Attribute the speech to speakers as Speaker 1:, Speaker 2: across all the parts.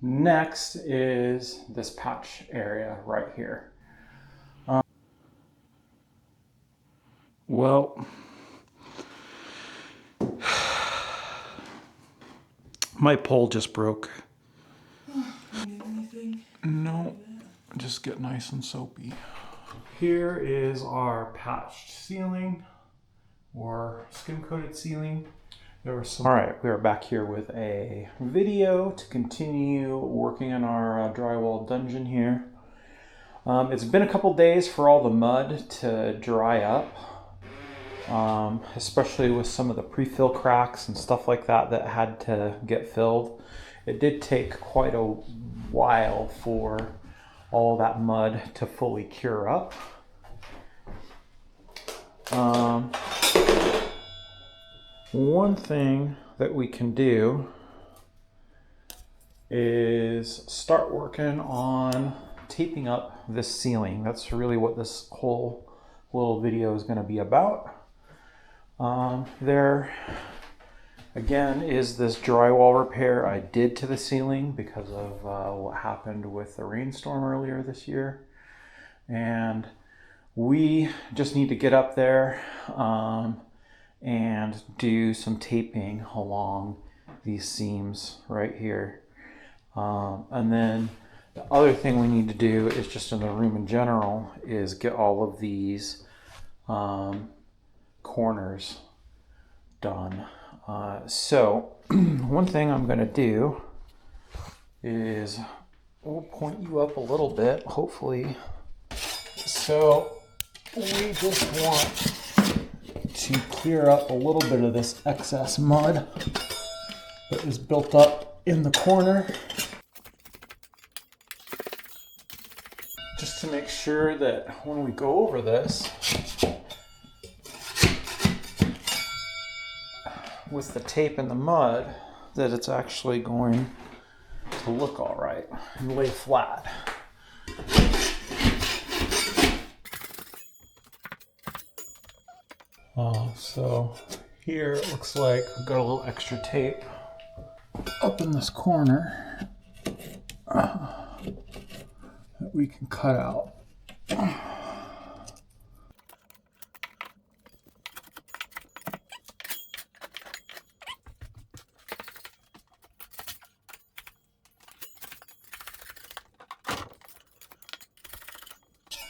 Speaker 1: Next is this patch area right here. Well, my pole just broke.
Speaker 2: Need anything?
Speaker 1: No, just get nice and soapy. Here is our patched ceiling or skim coated ceiling. There were some. All right, we are back here with a video to continue working on our drywall dungeon here. It's been a couple days for all the mud to dry up, especially with some of the pre-fill cracks and stuff like that that had to get filled. It did take quite a while for all that mud to fully cure up. One thing that we can do is start working on taping up this ceiling. That's really what this whole little video is going to be about. There again is this drywall repair I did to the ceiling because of what happened with the rainstorm earlier this year. And we just need to get up there and do some taping along these seams right here. And then the other thing we need to do is just in the room in general is get all of these corners done. So one thing I'm going to do is we'll point you up a little bit, hopefully. So we just want to clear up a little bit of this excess mud that is built up in the corner, just to make sure that when we go over this with the tape and the mud, that it's actually going to look all right and lay flat. So here it looks like we've got a little extra tape up in this corner that we can cut out.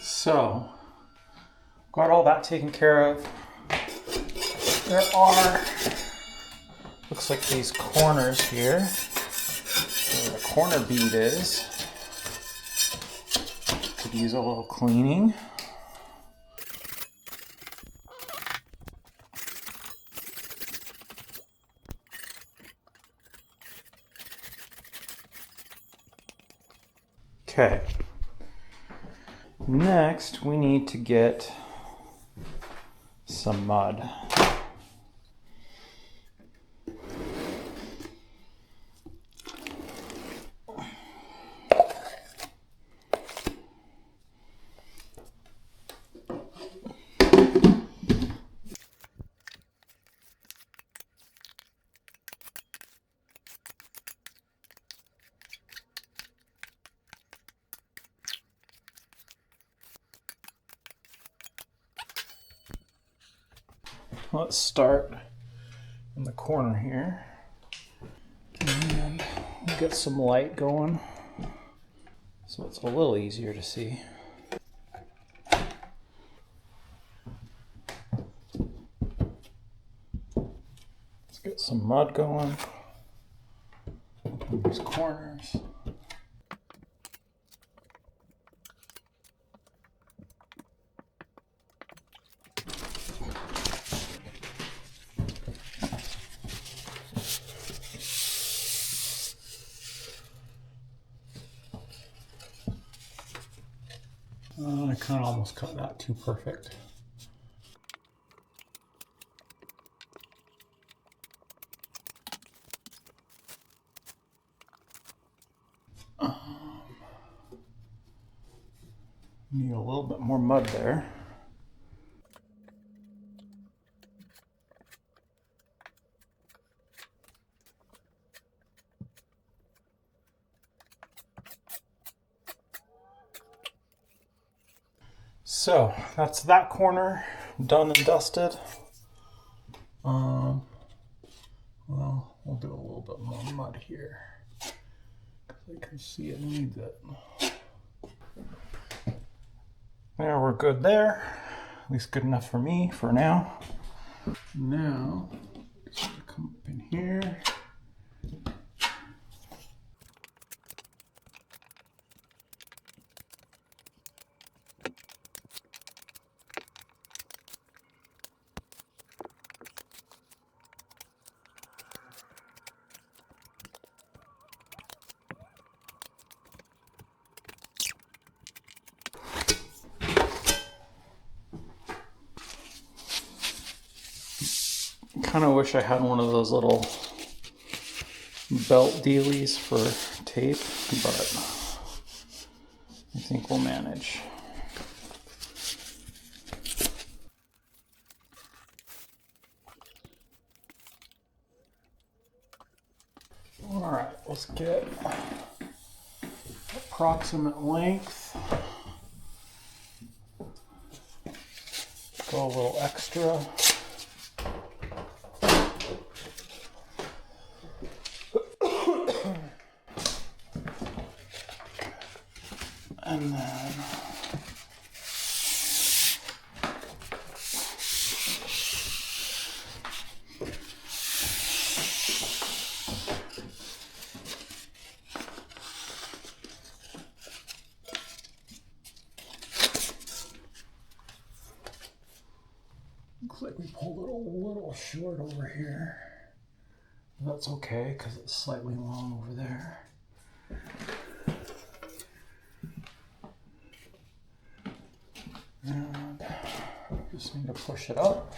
Speaker 1: So, got all that taken care of. There are, looks like these corners here, where the corner bead is. Could use a little cleaning. Okay. Next, we need to get some mud. Let's start in the corner here and get some light going so it's a little easier to see. Let's get some mud going in these corners. I kind of almost cut that too perfect. Need a little bit more mud there. So that's that corner done and dusted. Well, we'll do a little bit more mud here because I can see it needs it. There, we're good there. At least good enough for me for now. Now, just gonna come up in here. Kind of wish I had one of those little belt dealies for tape, but I think we'll manage. All right, let's get approximate length. Go a little extra. And then looks like we pulled it a little short over here. That's okay because it's slightly long over there. And just need to push it up.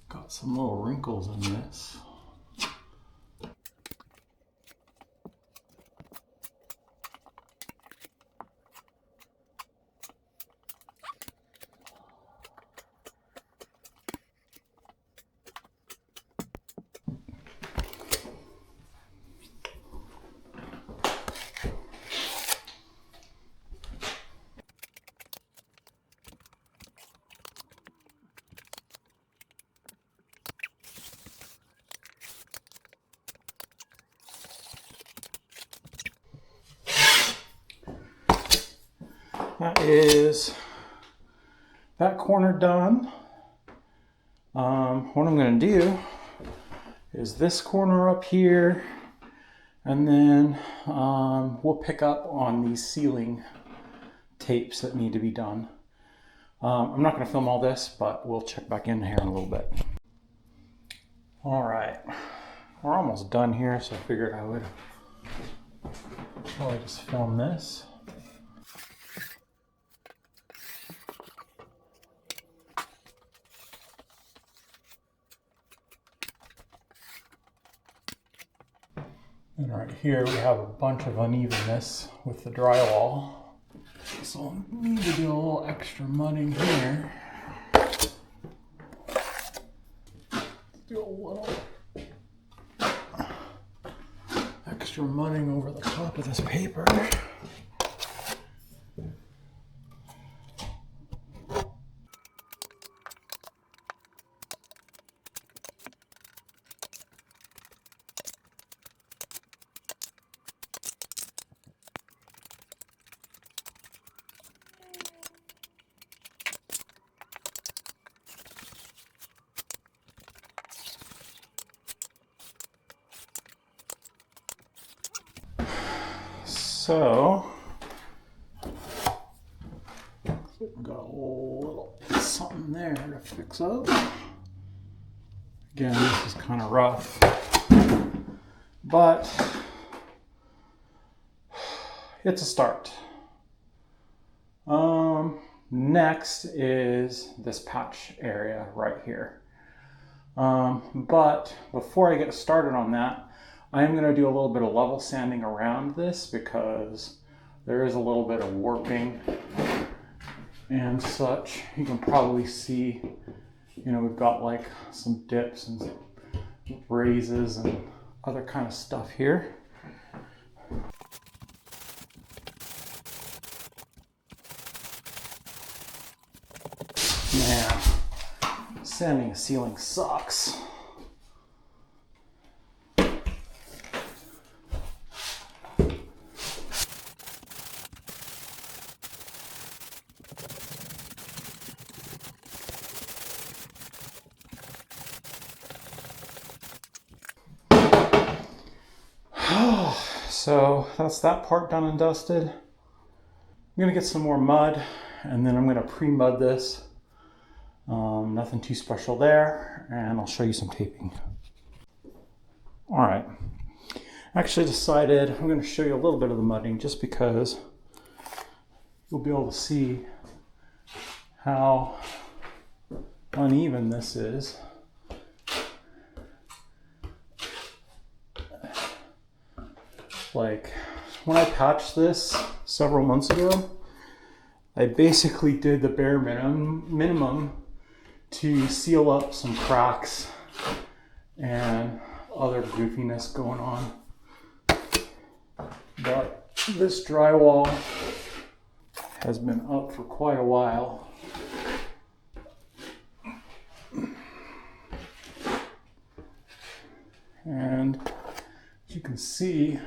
Speaker 1: Got some little wrinkles in this. That is that corner done. What I'm going to do is this corner up here, and then we'll pick up on these ceiling tapes that need to be done. I'm not going to film all this, but we'll check back in here in a little bit. All right, we're almost done here, so I figured I would probably just film this. And right here we have a bunch of unevenness with the drywall. So I'll need to do a little extra mudding here. Do a little extra mudding over the top of this paper. So, we've got a little something there to fix up. Again, this is kind of rough, but it's a start. Next is this patch area right here. But before I get started on that, I am going to do a little bit of level sanding around this because there is a little bit of warping and such. You can probably see, you know, we've got like some dips and raises and other kind of stuff here. Man, sanding a ceiling sucks. So that's that part done and dusted. I'm gonna get some more mud and then I'm gonna pre-mud this. Nothing too special there, and I'll show you some taping. All right, I actually decided I'm gonna show you a little bit of the mudding just because you'll be able to see how uneven this is. Like when I patched this several months ago, I basically did the bare minimum to seal up some cracks and other goofiness going on. But this drywall has been up for quite a while. And as you can see,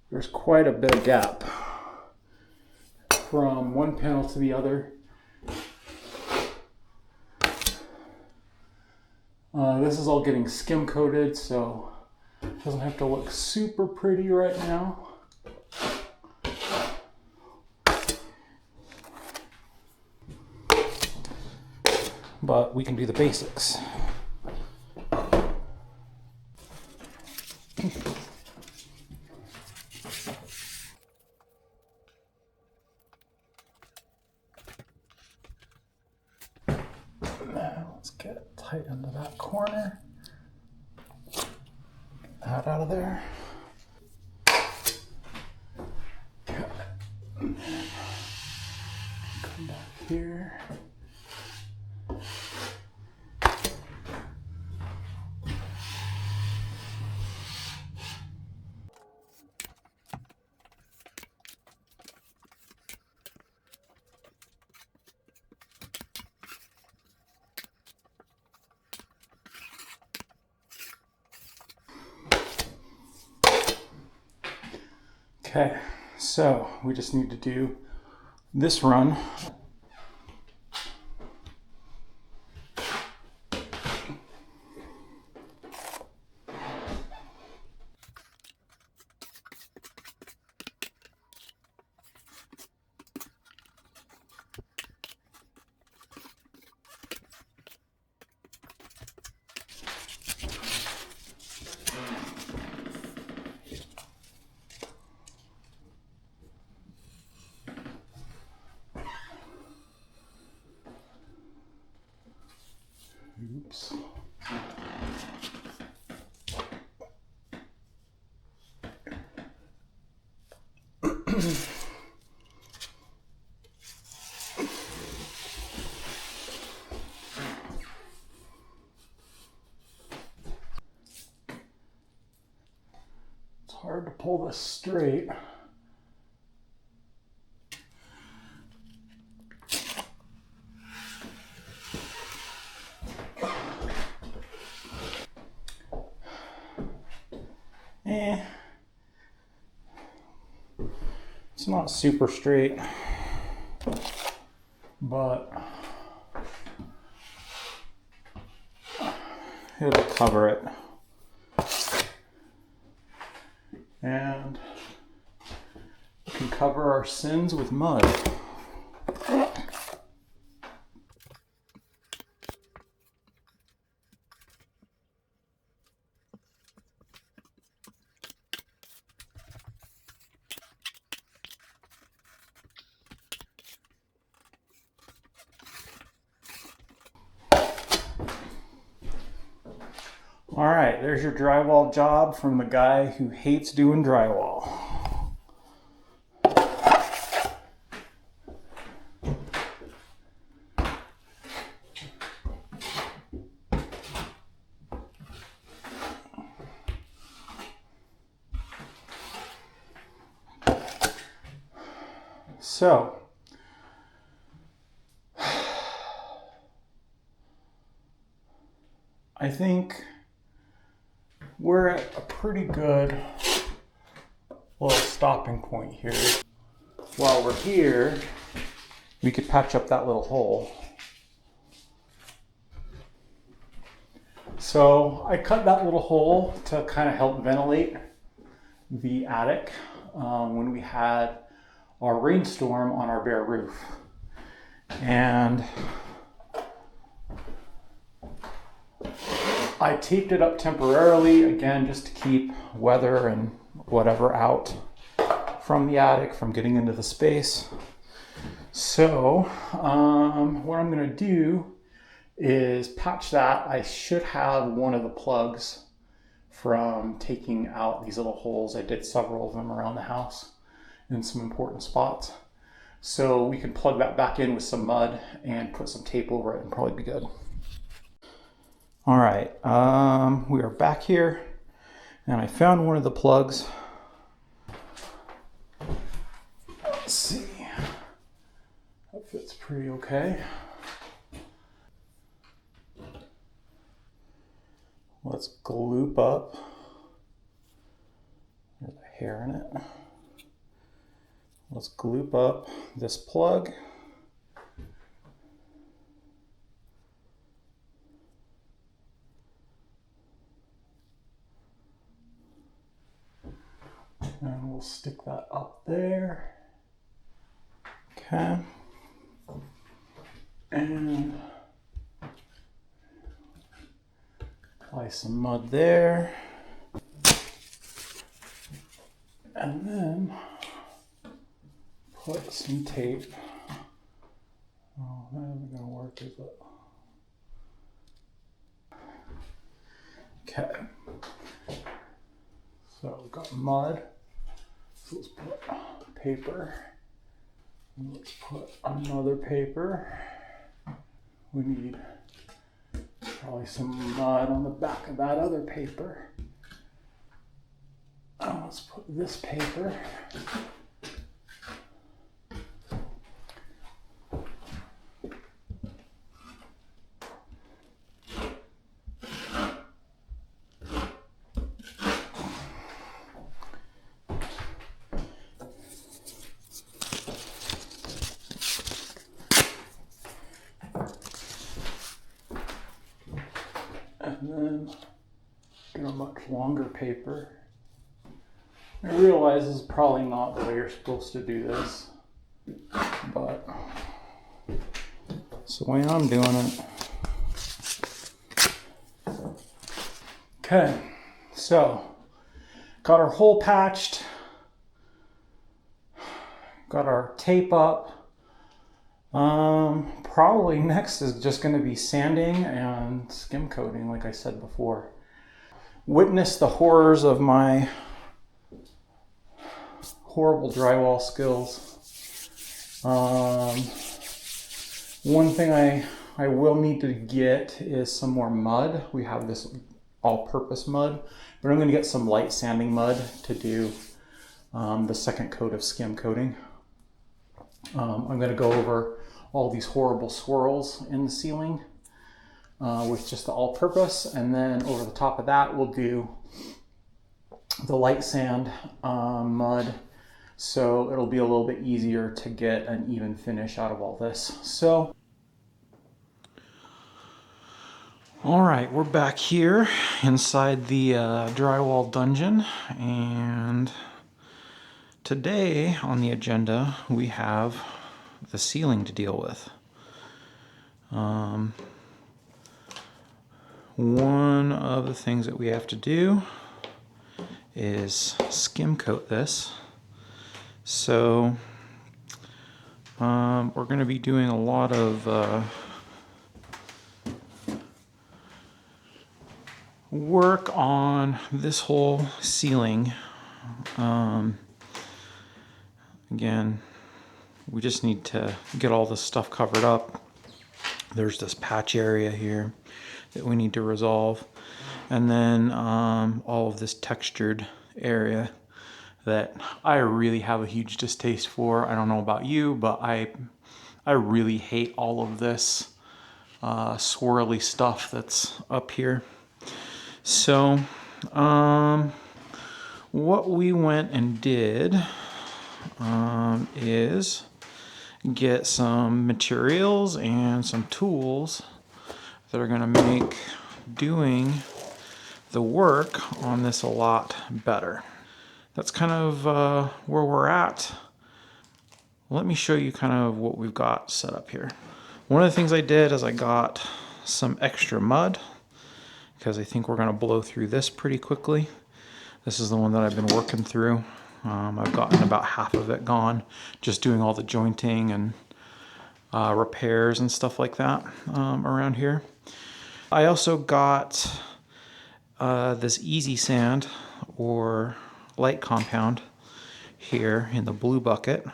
Speaker 1: there's quite a bit of gap from one panel to the other. This is all getting skim coated, so it doesn't have to look super pretty right now. But we can do the basics. Let's get it tight into that corner. Get that out of there. Okay. Come back here. Okay, so we just need to do this run. Oops. It's hard to pull this straight. It's not super straight, but it'll cover it. And we can cover our sins with mud. All right, there's your drywall job from the guy who hates doing drywall. So, I think we're at a pretty good little stopping point here. While we're here, we could patch up that little hole. So I cut that little hole to kind of help ventilate the attic when we had our rainstorm on our bare roof. And I taped it up temporarily, again, just to keep weather and whatever out from the attic, from getting into the space. So what I'm gonna do is patch that. I should have one of the plugs from taking out these little holes. I did several of them around the house in some important spots. So we can plug that back in with some mud and put some tape over it and probably be good. All right, we are back here and I found one of the plugs. Let's see, that fits pretty okay. Let's gloop up. There's a hair in it. Let's gloop up this plug. And we'll stick that up there. Okay. And apply some mud there. And then put some tape. Oh, that isn't gonna work, is it? Okay. So we've got mud. So let's put paper. And let's put another paper. We need probably some mud on the back of that other paper. Let's put this paper. And then get a much longer paper. I realize this is probably not the way you're supposed to do this, but it's the way I'm doing it. Okay, so got our hole patched, got our tape up. Probably next is just going to be sanding and skim coating, like I said before. Witness the horrors of my horrible drywall skills. One thing I will need to get is some more mud. We have this all-purpose mud, but I'm going to get some light sanding mud to do the second coat of skim coating. I'm going to go over all these horrible swirls in the ceiling with just the all-purpose, and then over the top of that we'll do the light sand mud, so it'll be a little bit easier to get an even finish out of all this. So, all right, we're back here inside the drywall dungeon, and today on the agenda we have the ceiling to deal with. One of the things that we have to do is skim coat this. So we're going to be doing a lot of work on this whole ceiling. Again, we just need to get all this stuff covered up. There's this patch area here that we need to resolve, and then all of this textured area that I really have a huge distaste for. I don't know about you, but I really hate all of this swirly stuff that's up here. So what we went and did is get some materials and some tools that are going to make doing the work on this a lot better. That's kind of where we're at. Let me show you kind of what we've got set up here. One of the things I did is I got some extra mud because I think we're going to blow through this pretty quickly. This is the one that I've been working through. I've gotten about half of it gone, just doing all the jointing and repairs and stuff like that around here. I also got this easy sand or light compound here in the blue bucket,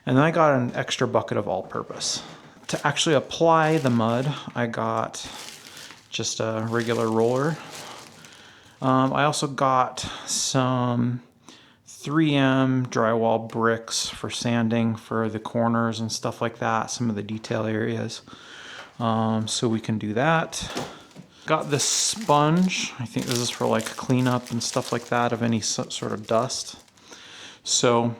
Speaker 1: and then I got an extra bucket of all-purpose. To actually apply the mud, I got just a regular roller. I also got some 3M drywall bricks for sanding for the corners and stuff like that, some of the detail areas, so we can do that. Got this sponge. I think this is for like cleanup and stuff like that of any sort of dust. So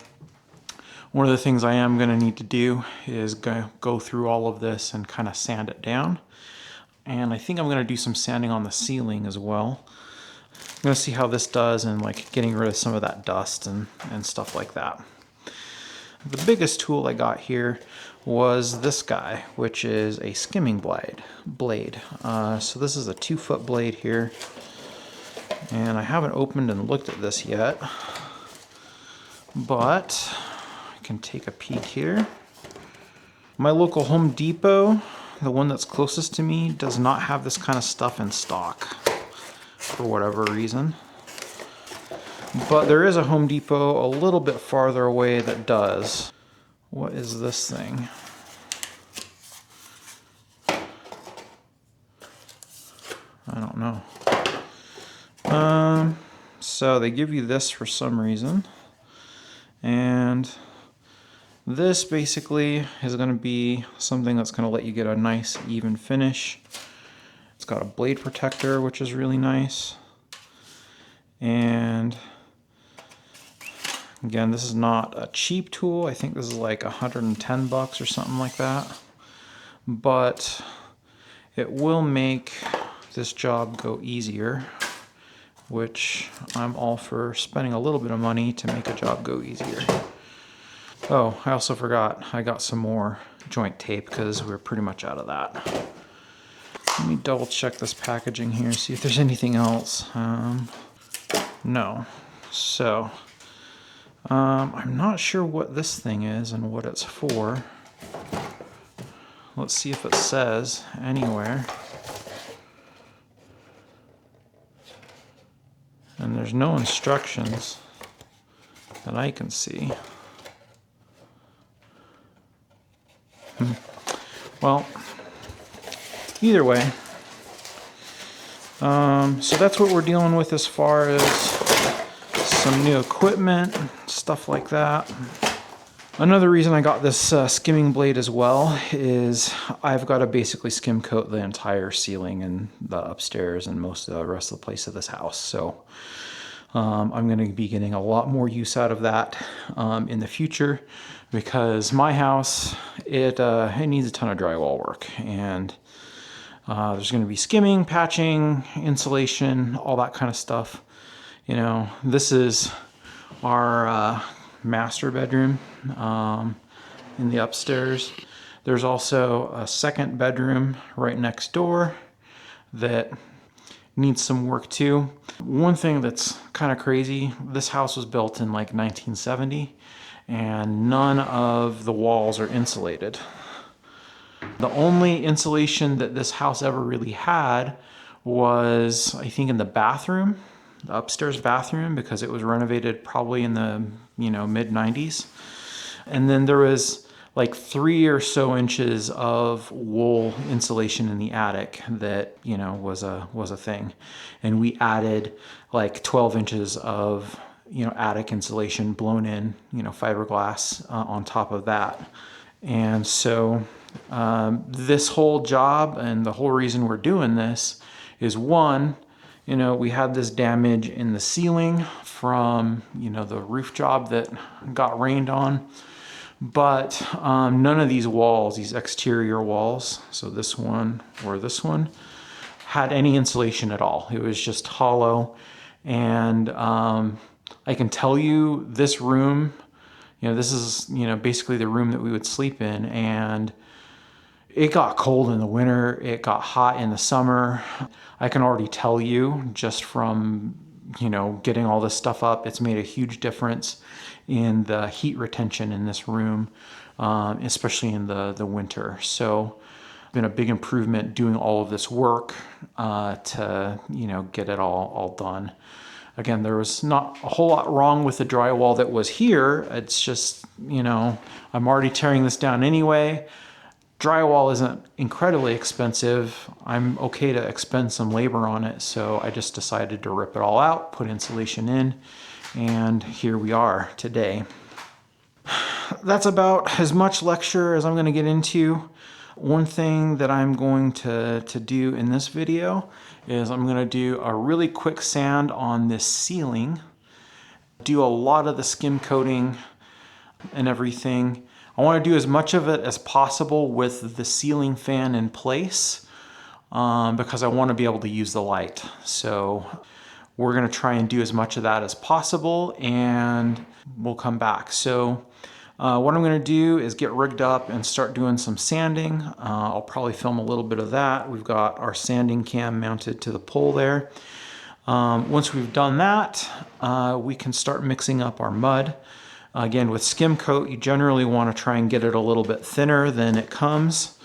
Speaker 1: one of the things I am going to need to do is go through all of this and kind of sand it down. And I think I'm going to do some sanding on the ceiling as well. I'm going to see how this does and like getting rid of some of that dust and stuff like that. The biggest tool I got here was this guy, which is a skimming blade. So this is a 2-foot blade here, and I haven't opened and looked at this yet, but I can take a peek here. My local Home Depot, the one that's closest to me, does not have this kind of stuff in stock for whatever reason. But there is a Home Depot a little bit farther away that does. What is this thing? I don't know. So they give you this for some reason. And this basically is going to be something that's going to let you get a nice even finish. It's got a blade protector, which is really nice. And again, this is not a cheap tool. I think this is like $110 or something like that. But it will make this job go easier, which I'm all for spending a little bit of money to make a job go easier. Oh, I also forgot I got some more joint tape because we're pretty much out of that. Let me double check this packaging here, see if there's anything else. No. So, I'm not sure what this thing is and what it's for. Let's see if it says anywhere. And there's no instructions that I can see. Well, either way, so that's what we're dealing with as far as some new equipment, stuff like that. Another reason I got this skimming blade as well is I've got to basically skim coat the entire ceiling and the upstairs and most of the rest of the place of this house. So I'm going to be getting a lot more use out of that in the future, because my house, it needs a ton of drywall work, and there's going to be skimming, patching, insulation, all that kind of stuff. You know, this is our master bedroom in the upstairs. There's also a second bedroom right next door that needs some work too. One thing that's kind of crazy, this house was built in like 1970 and none of the walls are insulated. The only insulation that this house ever really had was, I think, in the bathroom, the upstairs bathroom, because it was renovated probably in the mid 90s. And then there was like 3 or so inches of wool insulation in the attic that was a thing, and we added like 12 inches of attic insulation blown in, fiberglass on top of that. And so this whole job, and the whole reason we're doing this, is one, we had this damage in the ceiling from, the roof job that got rained on. But none of these walls, these exterior walls, so this one or this one, had any insulation at all. It was just hollow. And I can tell you, this room, this is, basically the room that we would sleep in. And it got cold in the winter. It got hot in the summer. I can already tell you, just from, getting all this stuff up, it's made a huge difference in the heat retention in this room, especially in the winter. So been a big improvement doing all of this work to get it all done. Again, there was not a whole lot wrong with the drywall that was here. It's just, I'm already tearing this down anyway. Drywall isn't incredibly expensive. I'm okay to expend some labor on it, so I just decided to rip it all out, put insulation in, and here we are today. That's about as much lecture as I'm going to get into. One thing that I'm going to do in this video is I'm going to do a really quick sand on this ceiling, do a lot of the skim coating and everything. I want to do as much of it as possible with the ceiling fan in place because I want to be able to use the light. So we're going to try and do as much of that as possible, and we'll come back. So what I'm going to do is get rigged up and start doing some sanding. I'll probably film a little bit of that. We've got our sanding cam mounted to the pole there. Once we've done that, we can start mixing up our mud. Again, with skim coat, you generally want to try and get it a little bit thinner than it comes,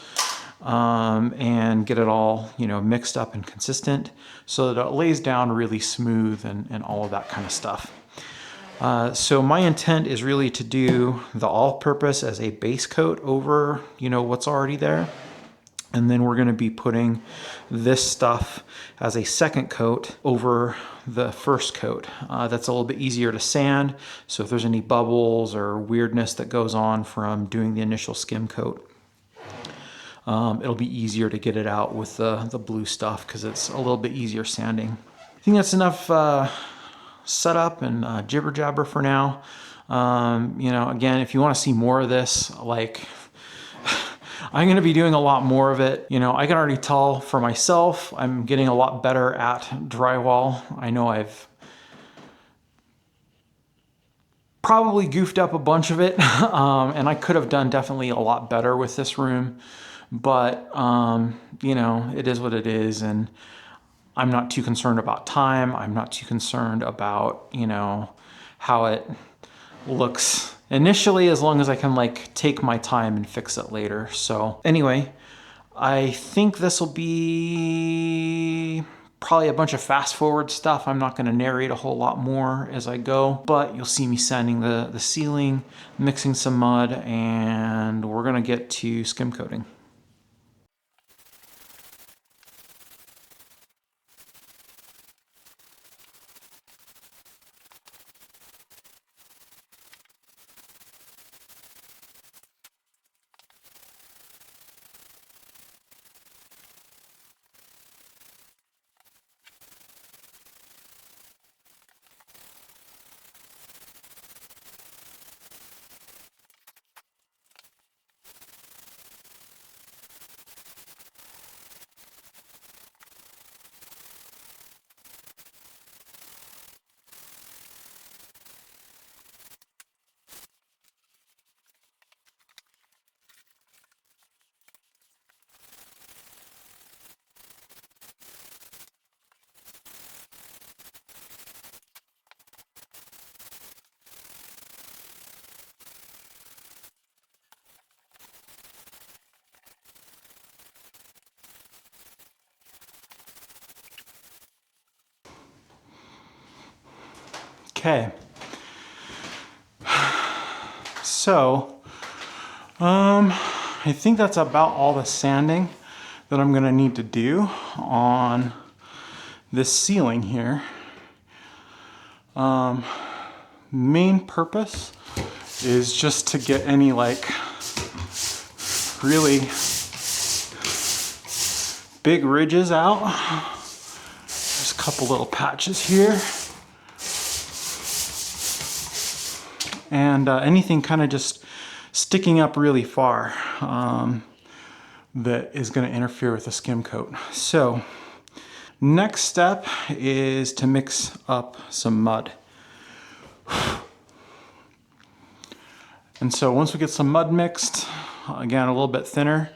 Speaker 1: and get it all, mixed up and consistent so that it lays down really smooth and all of that kind of stuff. So my intent is really to do the all-purpose as a base coat over, what's already there. And then we're going to be putting this stuff as a second coat over the first coat. That's a little bit easier to sand. So if there's any bubbles or weirdness that goes on from doing the initial skim coat, it'll be easier to get it out with the blue stuff because it's a little bit easier sanding. I think that's enough setup and jibber jabber for now. Again, if you want to see more of this, I'm going to be doing a lot more of it. I can already tell for myself, I'm getting a lot better at drywall. I know I've probably goofed up a bunch of it, and I could have done definitely a lot better with this room, but it is what it is, and I'm not too concerned about time. I'm not too concerned about, how it looks initially, as long as I can take my time and fix it later. So anyway, I think this will be probably a bunch of fast forward stuff. I'm not going to narrate a whole lot more as I go, but you'll see me sanding the ceiling, mixing some mud, and we're going to get to skim coating. Okay. So, I think that's about all the sanding that I'm going to need to do on this ceiling here.
Speaker 3: main purpose is just to get any like really big ridges out. There's a couple little patches here. And anything kind of just sticking up really far that is going to interfere with the skim coat. So next step is to mix up some mud. And so once we get some mud mixed, again, a little bit thinner,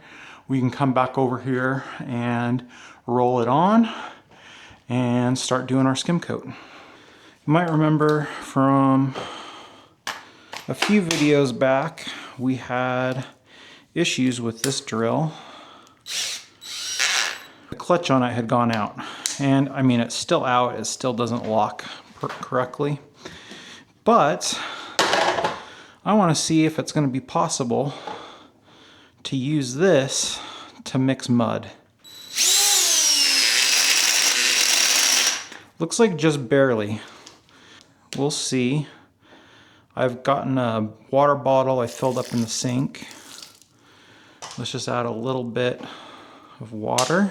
Speaker 3: we can come back over here and roll it on and start doing our skim coat. You might remember from a few videos back, we had issues with this drill. The clutch on it had gone out. And I mean, it's still out, it still doesn't lock correctly. But I want to see if it's going to be possible to use this to mix mud. Looks like just barely. We'll see. I've gotten a water bottle I filled up in the sink. Let's just add a little bit of water.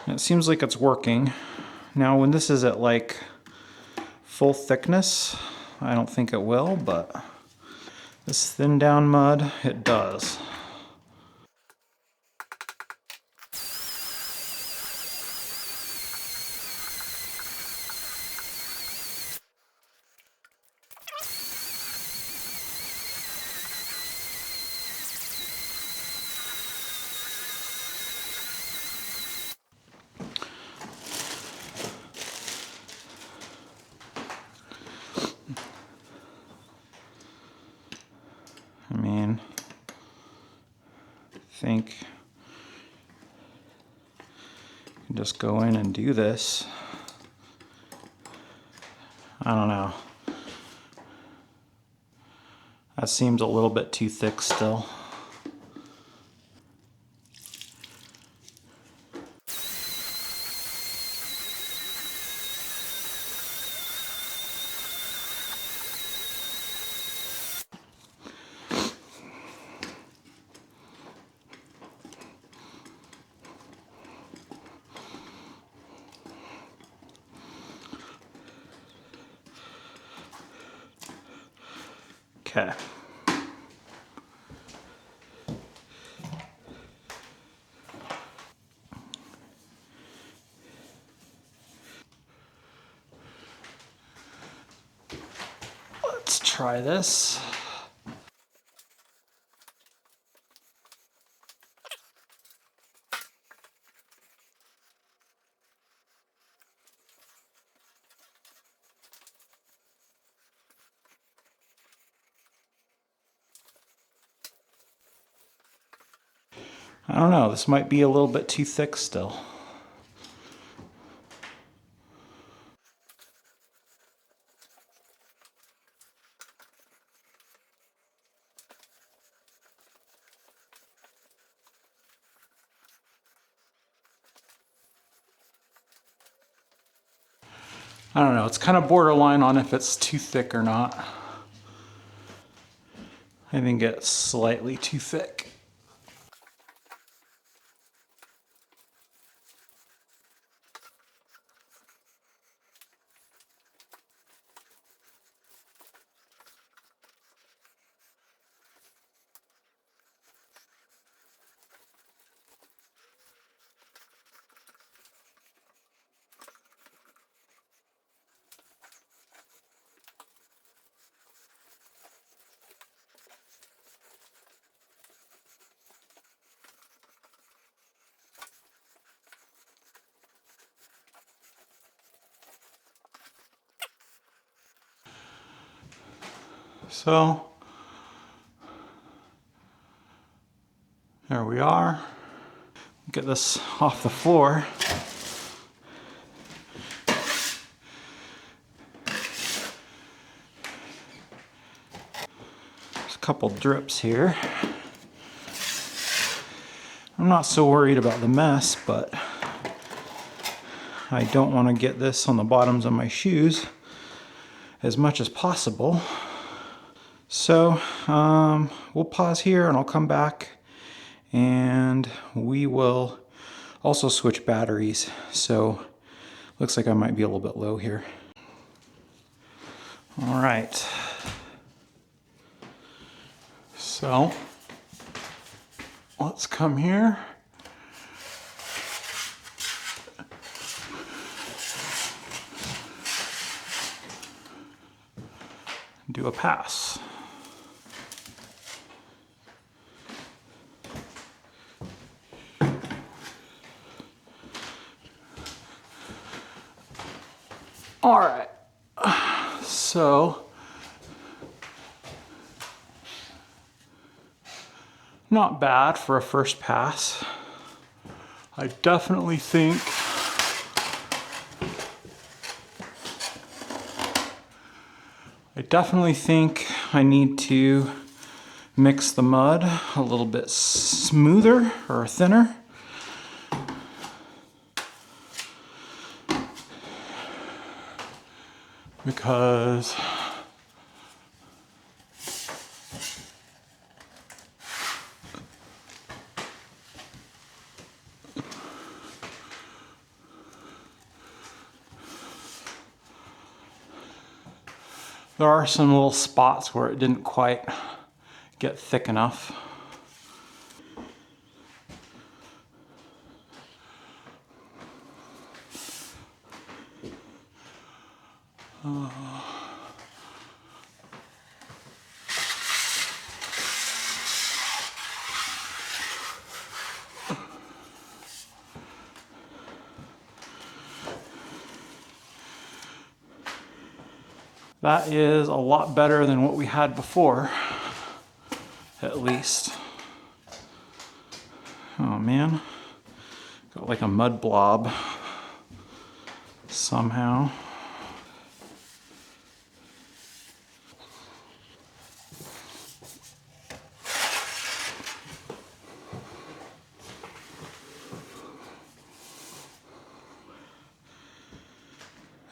Speaker 3: And it seems like it's working. Now when this is at like full thickness, I don't think it will, but this thin down mud, it does. I mean, I think you can just go in and do this. I don't know. That seems a little bit too thick still. Okay. Let's try this. I don't know, this might be a little bit too thick still. I don't know, it's kind of borderline on if it's too thick or not. I think it's slightly too thick. So, there we are. Get this off the floor. couple drips here. I'm not so worried about the mess, but I don't want to get this on the bottoms of my shoes as much as possible. So we'll pause here and I'll come back and we will also switch batteries. So looks like I might be a little bit low here. All right. So let's come here. Do a pass. All right. So not bad for a first pass. I definitely think I need to mix the mud a little bit smoother or thinner. Because there are some little spots where it didn't quite get thick enough. That is a lot better than what we had before, at least. Oh man, got like a mud blob somehow.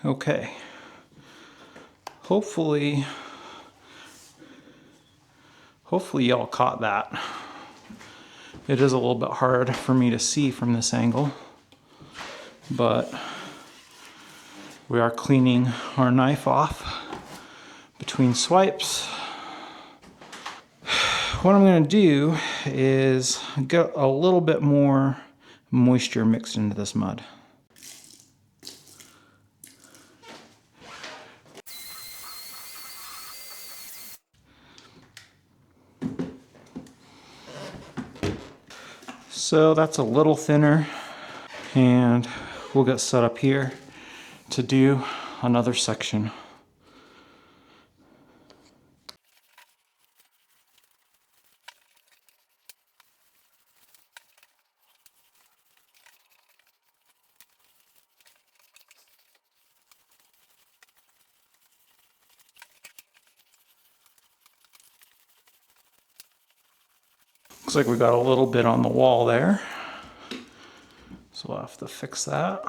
Speaker 3: Okay. Hopefully y'all caught that. It is a little bit hard for me to see from this angle, but we are cleaning our knife off between swipes. What I'm going to do is get a little bit more moisture mixed into this mud. So that's a little thinner, and we'll get set up here to do another section. Looks like we got a little bit on the wall there, so we'll have to fix that.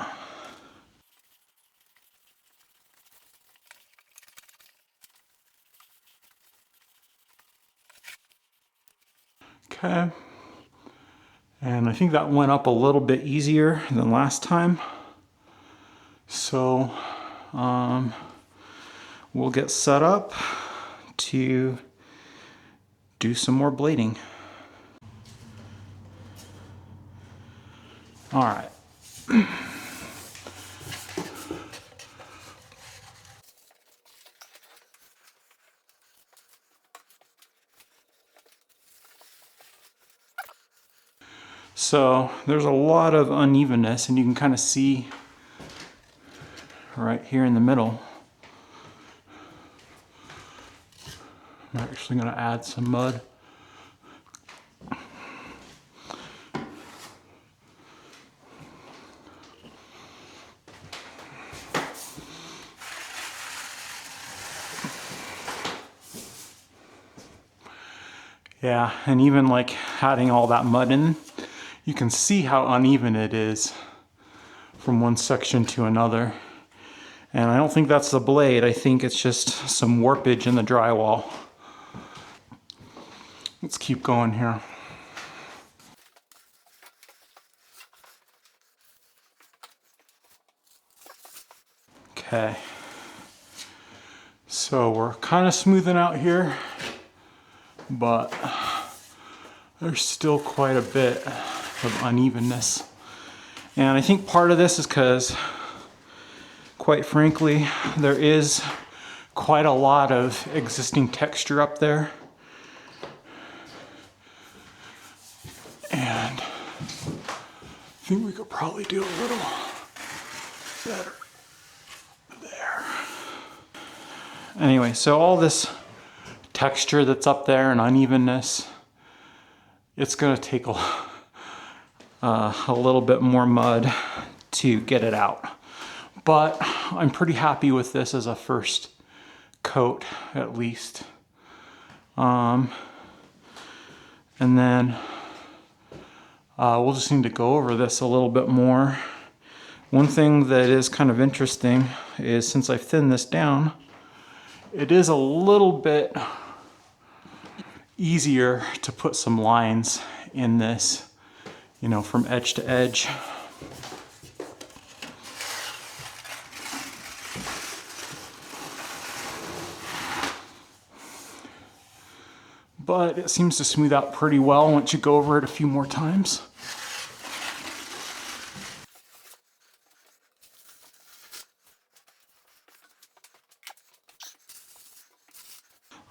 Speaker 3: Okay, and I think that went up a little bit easier than last time. So we'll get set up to do some more blading. All right. So there's a lot of unevenness, and you can kind of see right here in the middle. I'm actually going to add some mud. Yeah, and even like adding all that mud in, you can see how uneven it is from one section to another. And I don't think that's the blade, I think it's just some warpage in the drywall. Let's keep going here. Okay. So we're kind of smoothing out here, but there's still quite a bit of unevenness. And I think part of this is because, quite frankly, there is quite a lot of existing texture up there. And I think we could probably do a little better there. Anyway, so all this texture that's up there and unevenness, it's gonna take a little bit more mud to get it out. But I'm pretty happy with this as a first coat, at least. And then we'll just need to go over this a little bit more. One thing that is kind of interesting is since I've thinned this down, it is a little bit easier to put some lines in this, you know, from edge to edge. But it seems to smooth out pretty well once you go over it a few more times.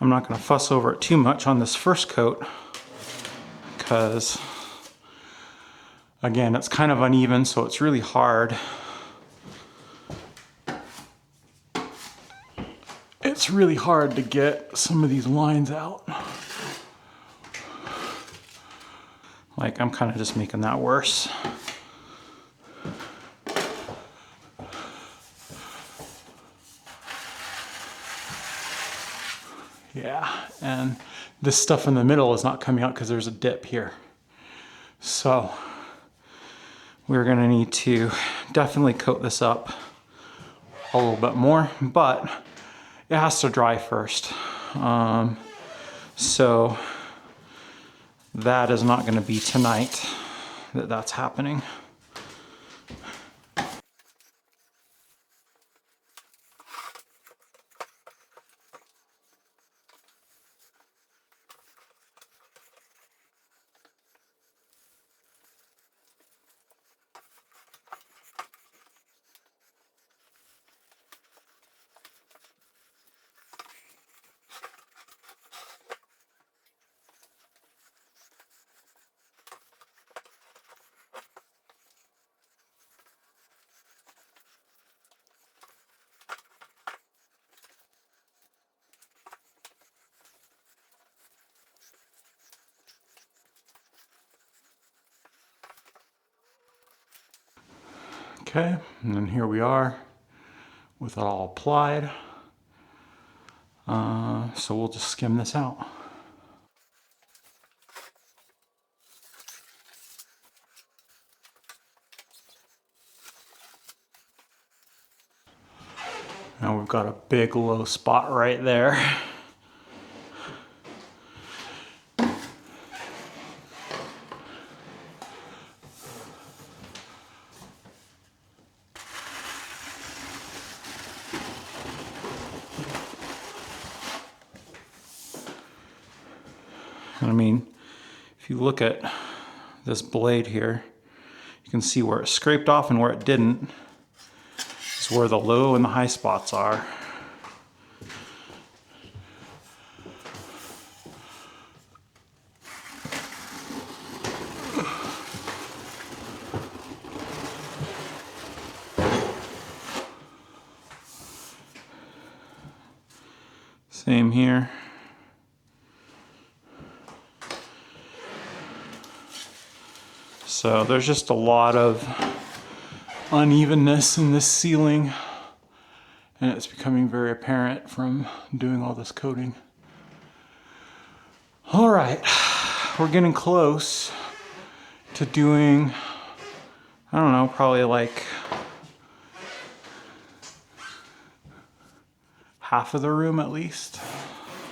Speaker 3: I'm not going to fuss over it too much on this first coat because, again, it's kind of uneven, so it's really hard. It's really hard to get some of these lines out. Like, I'm kind of just making that worse. Yeah, and this stuff in the middle is not coming out because there's a dip here. So we're gonna need to definitely coat this up a little bit more, but it has to dry first. So that is not gonna be tonight that that's happening. Okay, and then here we are with it all applied. So we'll just skim this out. Now we've got a big low spot right there. I mean, if you look at this blade here, you can see where it scraped off and where it didn't. It's where the low and the high spots are. Same here. So there's just a lot of unevenness in this ceiling, and it's becoming very apparent from doing all this coating. All right, we're getting close to doing, I don't know, probably like half of the room at least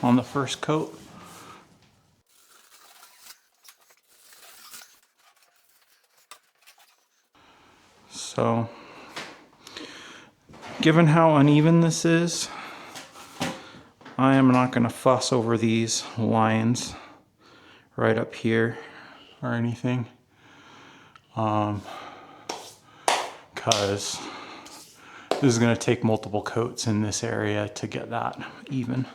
Speaker 3: on the first coat. So, given how uneven this is, I am not going to fuss over these lines right up here or anything, because this is going to take multiple coats in this area to get that even.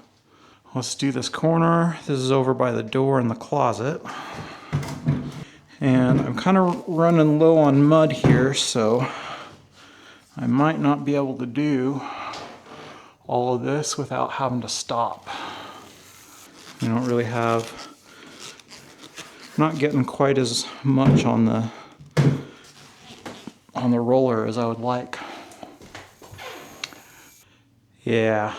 Speaker 3: Let's do this corner. This is over by the door in the closet. And I'm kind of running low on mud here, so I might not be able to do all of this without having to stop. I don't really have, not getting quite as much on the roller as I would like. Yeah,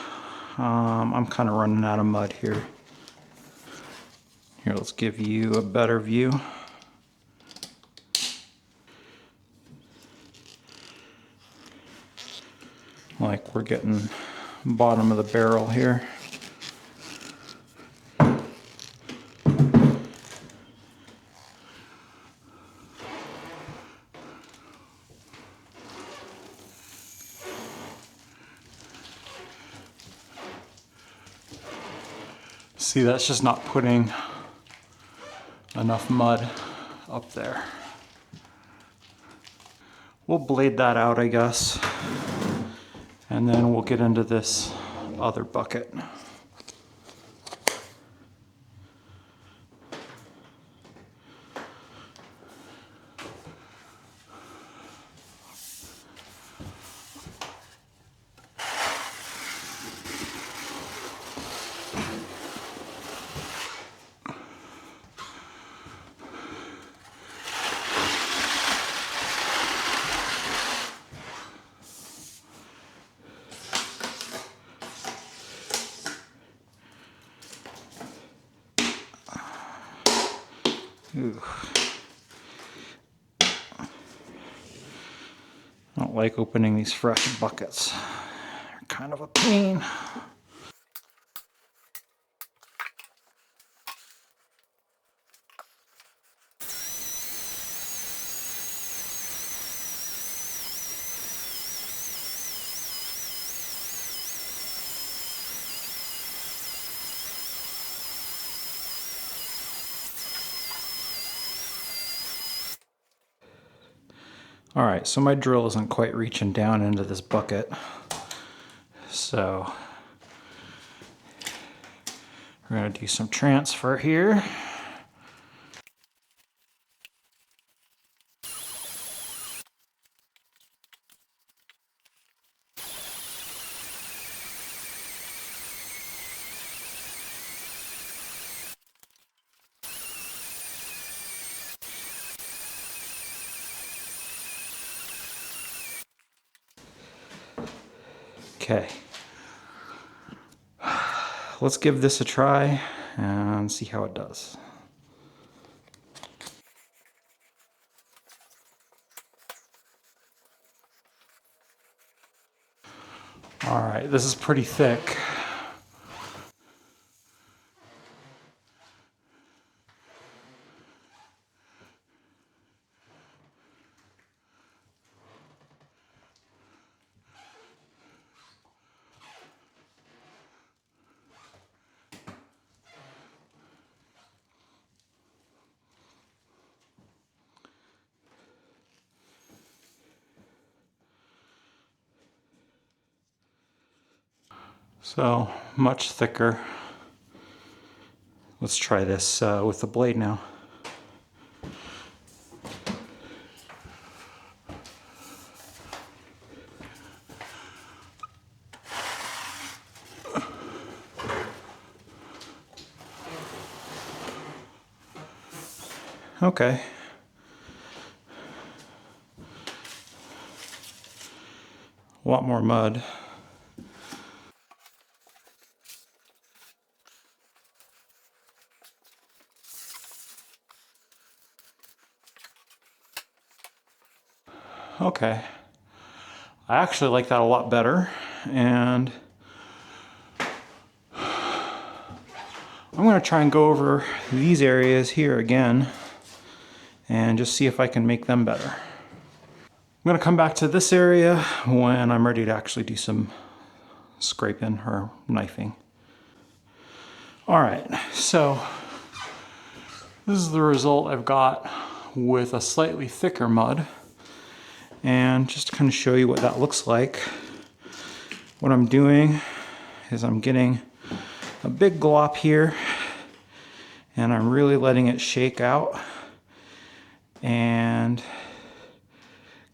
Speaker 3: I'm kind of running out of mud here. Here, let's give you a better view. Like we're getting bottom of the barrel here. See, that's just not putting enough mud up there. We'll blade that out, I guess, and then we'll get into this other bucket. Ooh. I don't like opening these fresh buckets. They're kind of a pain. All right, so my drill isn't quite reaching down into this bucket. So we're gonna do some transfer here. Okay, let's give this a try and see how it does. All right, this is pretty thick. So much thicker. Let's try this with the blade now. Okay. A lot more mud. Okay. I actually like that a lot better, and I'm going to try and go over these areas here again and just see if I can make them better. I'm going to come back to this area when I'm ready to actually do some scraping or knifing. All right, so this is the result I've got with a slightly thicker mud. And just to kind of show you what that looks like, what I'm doing is I'm getting a big glop here and I'm really letting it shake out and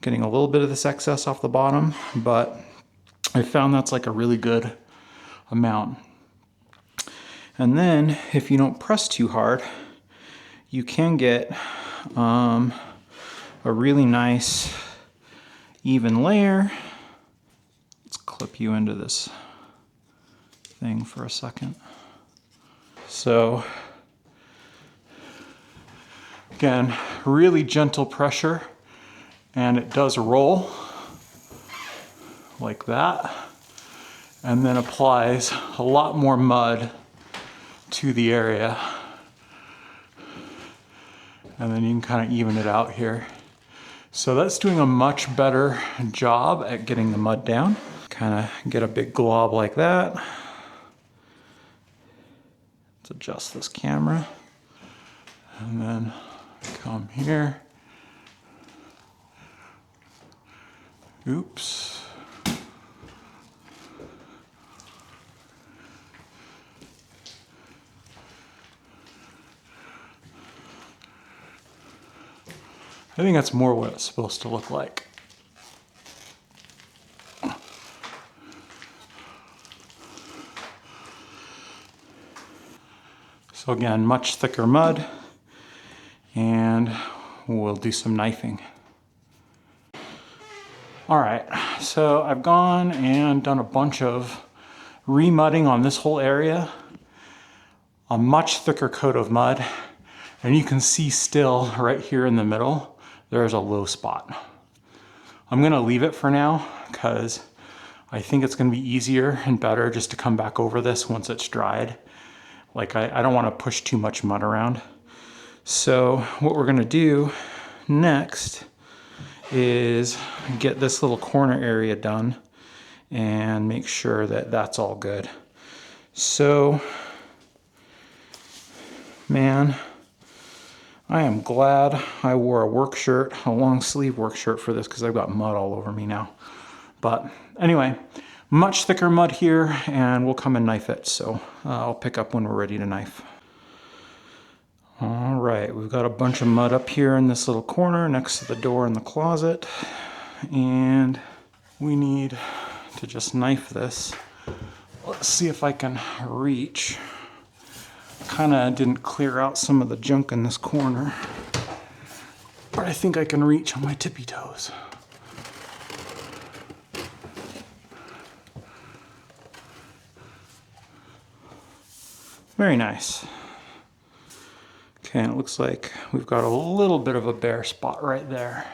Speaker 3: getting a little bit of this excess off the bottom, but I found that's like a really good amount. And then if you don't press too hard, you can get a really nice even layer. Let's clip you into this thing for a second. So again, really gentle pressure, and it does roll like that, and then applies a lot more mud to the area. And then you can kind of even it out here. So that's doing a much better job at getting the mud down. Kind of get a big glob like that. Let's adjust this camera. And then come here. Oops. I think that's more what it's supposed to look like. So again, much thicker mud, and we'll do some knifing. All right, so I've gone and done a bunch of remudding on this whole area, a much thicker coat of mud, and you can see still right here in the middle, there's a low spot. I'm gonna leave it for now because I think it's gonna be easier and better just to come back over this once it's dried. Like I don't wanna push too much mud around. So what we're gonna do next is get this little corner area done and make sure that that's all good. So, man, I am glad I wore a work shirt, a long sleeve work shirt for this because I've got mud all over me now. But anyway, much thicker mud here, and we'll come and knife it. So I'll pick up when we're ready to knife. All right, we've got a bunch of mud up here in this little corner next to the door in the closet. And we need to just knife this. Let's see if I can reach. Kind of didn't clear out some of the junk in this corner, but I think I can reach on my tippy toes. Very nice. Okay, and it looks like we've got a little bit of a bare spot right there.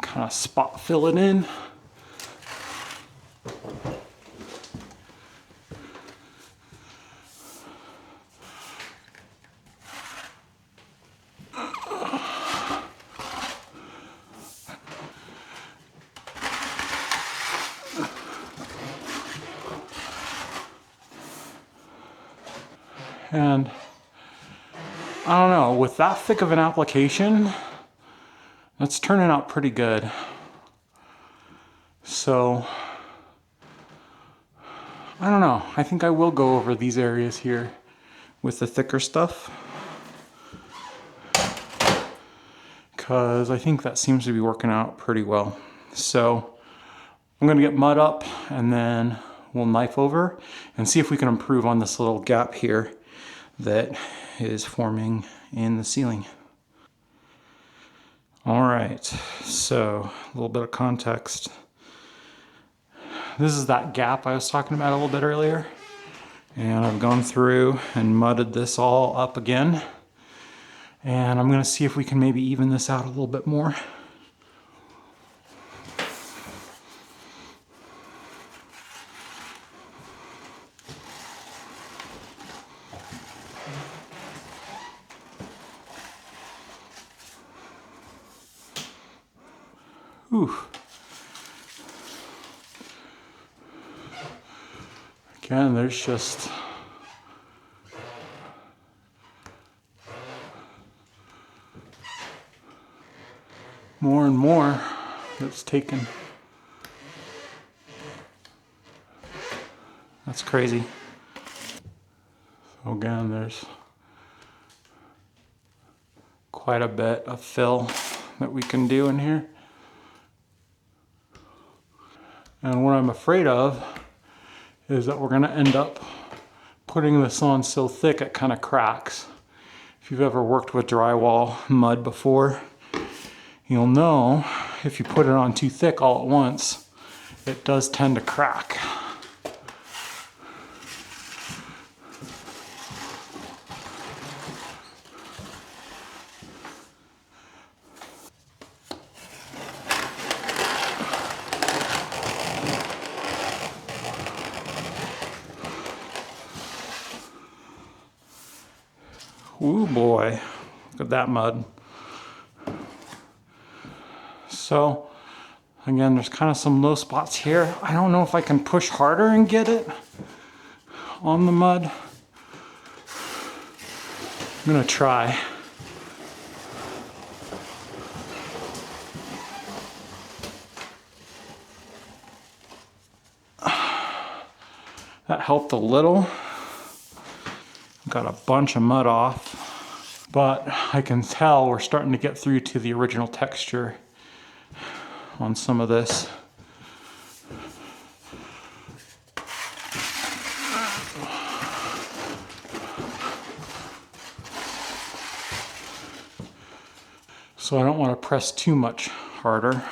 Speaker 3: Kind of spot fill it in. And I don't know, with that thick of an application, that's turning out pretty good. So, I don't know. I think I will go over these areas here with the thicker stuff, because I think that seems to be working out pretty well. So, I'm gonna get mud up and then we'll knife over and see if we can improve on this little gap here that is forming in the ceiling. All right, so a little bit of context. This is that gap I was talking about a little bit earlier. And I've gone through and mudded this all up again. And I'm gonna see if we can maybe even this out a little bit more. Whew. Again, there's just more and more that's taken. That's crazy. So again, there's quite a bit of fill that we can do in here. And what I'm afraid of is that we're gonna end up putting this on so thick it kind of cracks. If you've ever worked with drywall mud before, you'll know if you put it on too thick all at once, it does tend to crack. Ooh boy, look at that mud. So again, there's kind of some low spots here. I don't know if I can push harder and get it on the mud. I'm gonna try. That helped a little. Got a bunch of mud off, but I can tell we're starting to get through to the original texture on some of this. So I don't want to press too much harder.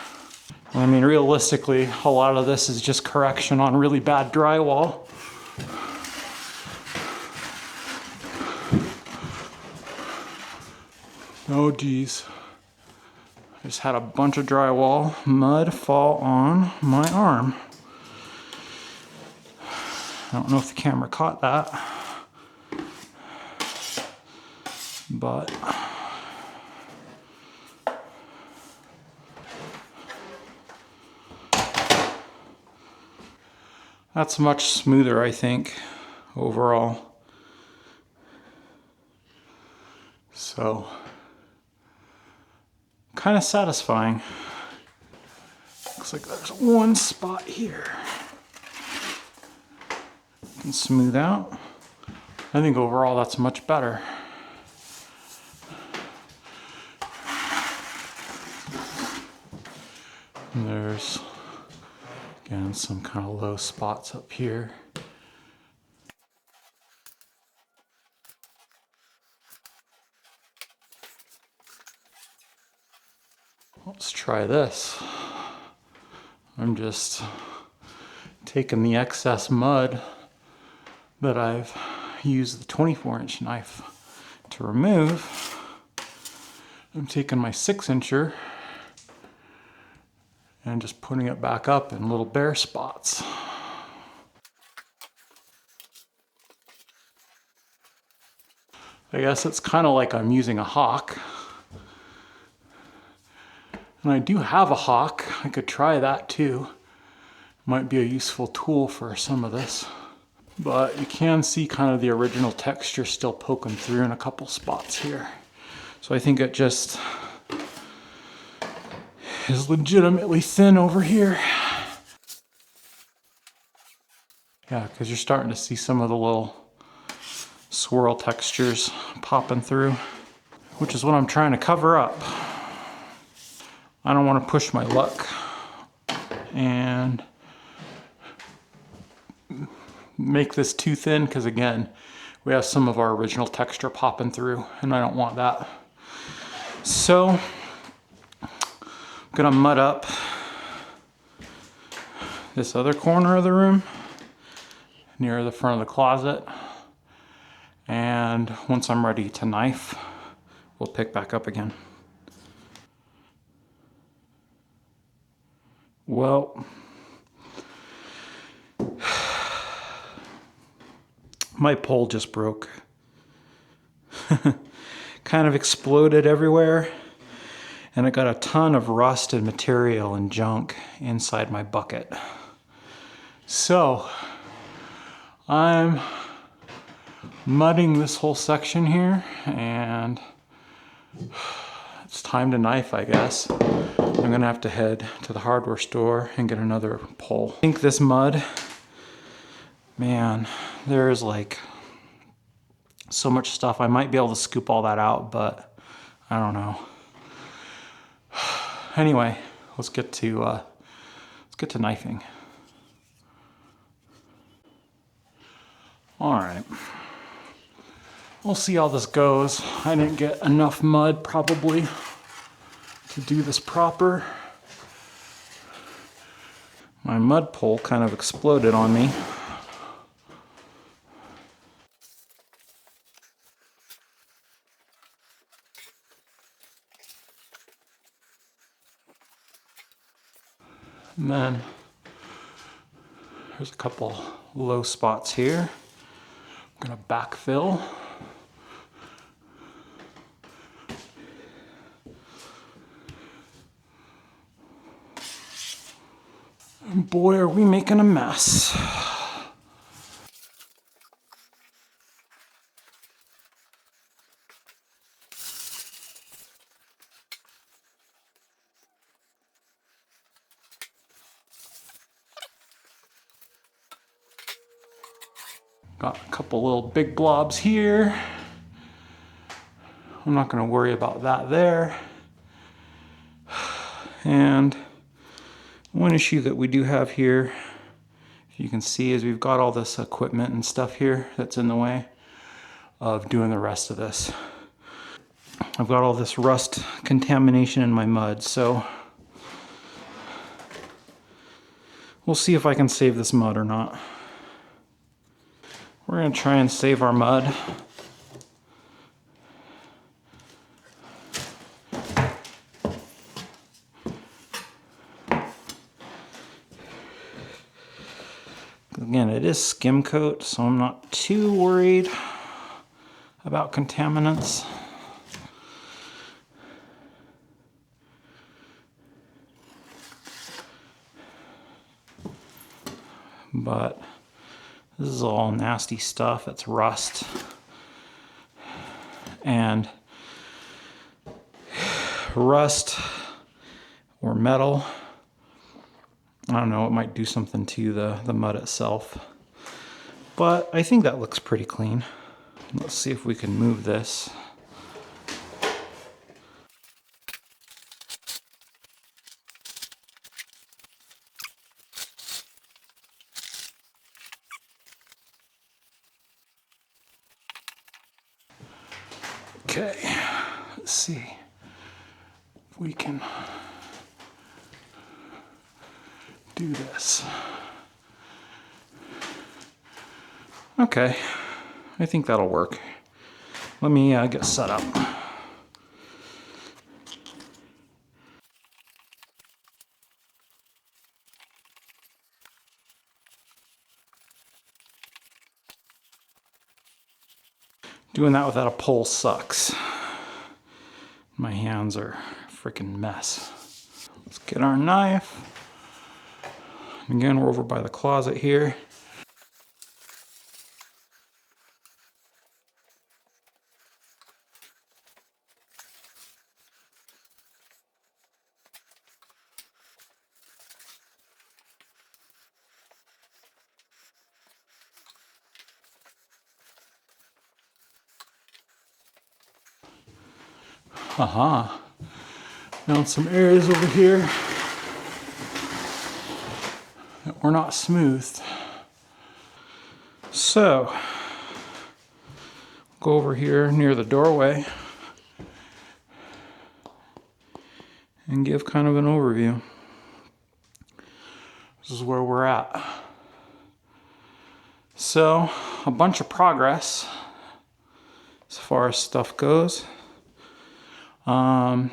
Speaker 3: I mean, realistically, a lot of this is just correction on really bad drywall. Oh geez, I just had a bunch of drywall mud fall on my arm. I don't know if the camera caught that, but that's much smoother, I think, overall. So kind of satisfying. Looks like there's one spot here. Can smooth out. I think overall that's much better. And there's again some kind of low spots up here. Let's try this. I'm just taking the excess mud that I've used the 24-inch knife to remove. I'm taking my 6-incher and just putting it back up in little bare spots. I guess it's kind of like I'm using a hawk. And I do have a hawk. I could try that too. Might be a useful tool for some of this. But you can see kind of the original texture still poking through in a couple spots here. So I think it just is legitimately thin over here. Yeah, because you're starting to see some of the little swirl textures popping through, which is what I'm trying to cover up. I don't want to push my luck and make this too thin, because again, we have some of our original texture popping through and I don't want that. So I'm gonna mud up this other corner of the room near the front of the closet. And once I'm ready to knife, we'll pick back up again. Well, my pole just broke. Kind of exploded everywhere, and I got a ton of rusted material and junk inside my bucket. So I'm mudding this whole section here, and it's time to knife, I guess. I'm gonna have to head to the hardware store and get another pole. I think this mud, man, there's like so much stuff. I might be able to scoop all that out, but I don't know. Anyway, let's get to knifing. All right. We'll see how this goes. I didn't get enough mud probably to do this proper. My mud pole kind of exploded on me. And then there's a couple low spots here. I'm gonna backfill. And boy, are we making a mess. Got a couple little big blobs here. I'm not gonna worry about that there. And one issue that we do have here, if you can see, is we've got all this equipment and stuff here that's in the way of doing the rest of this. I've got all this rust contamination in my mud, so we'll see if I can save this mud or not. We're gonna try and save our mud. Again, it is skim coat, so I'm not too worried about contaminants. But this is all nasty stuff. It's rust. And rust or metal, I don't know, it might do something to the mud itself. But I think that looks pretty clean. Let's see if we can move this. Okay, let's see if we can do this. Okay, I think that'll work. Let me get set up. Doing that without a pole sucks. My hands are a freaking mess. Let's get our knife. Again, we're over by the closet here. Aha. Found some areas over here that were not smoothed. So, go over here near the doorway and give kind of an overview. This is where we're at. So a bunch of progress as far as stuff goes. But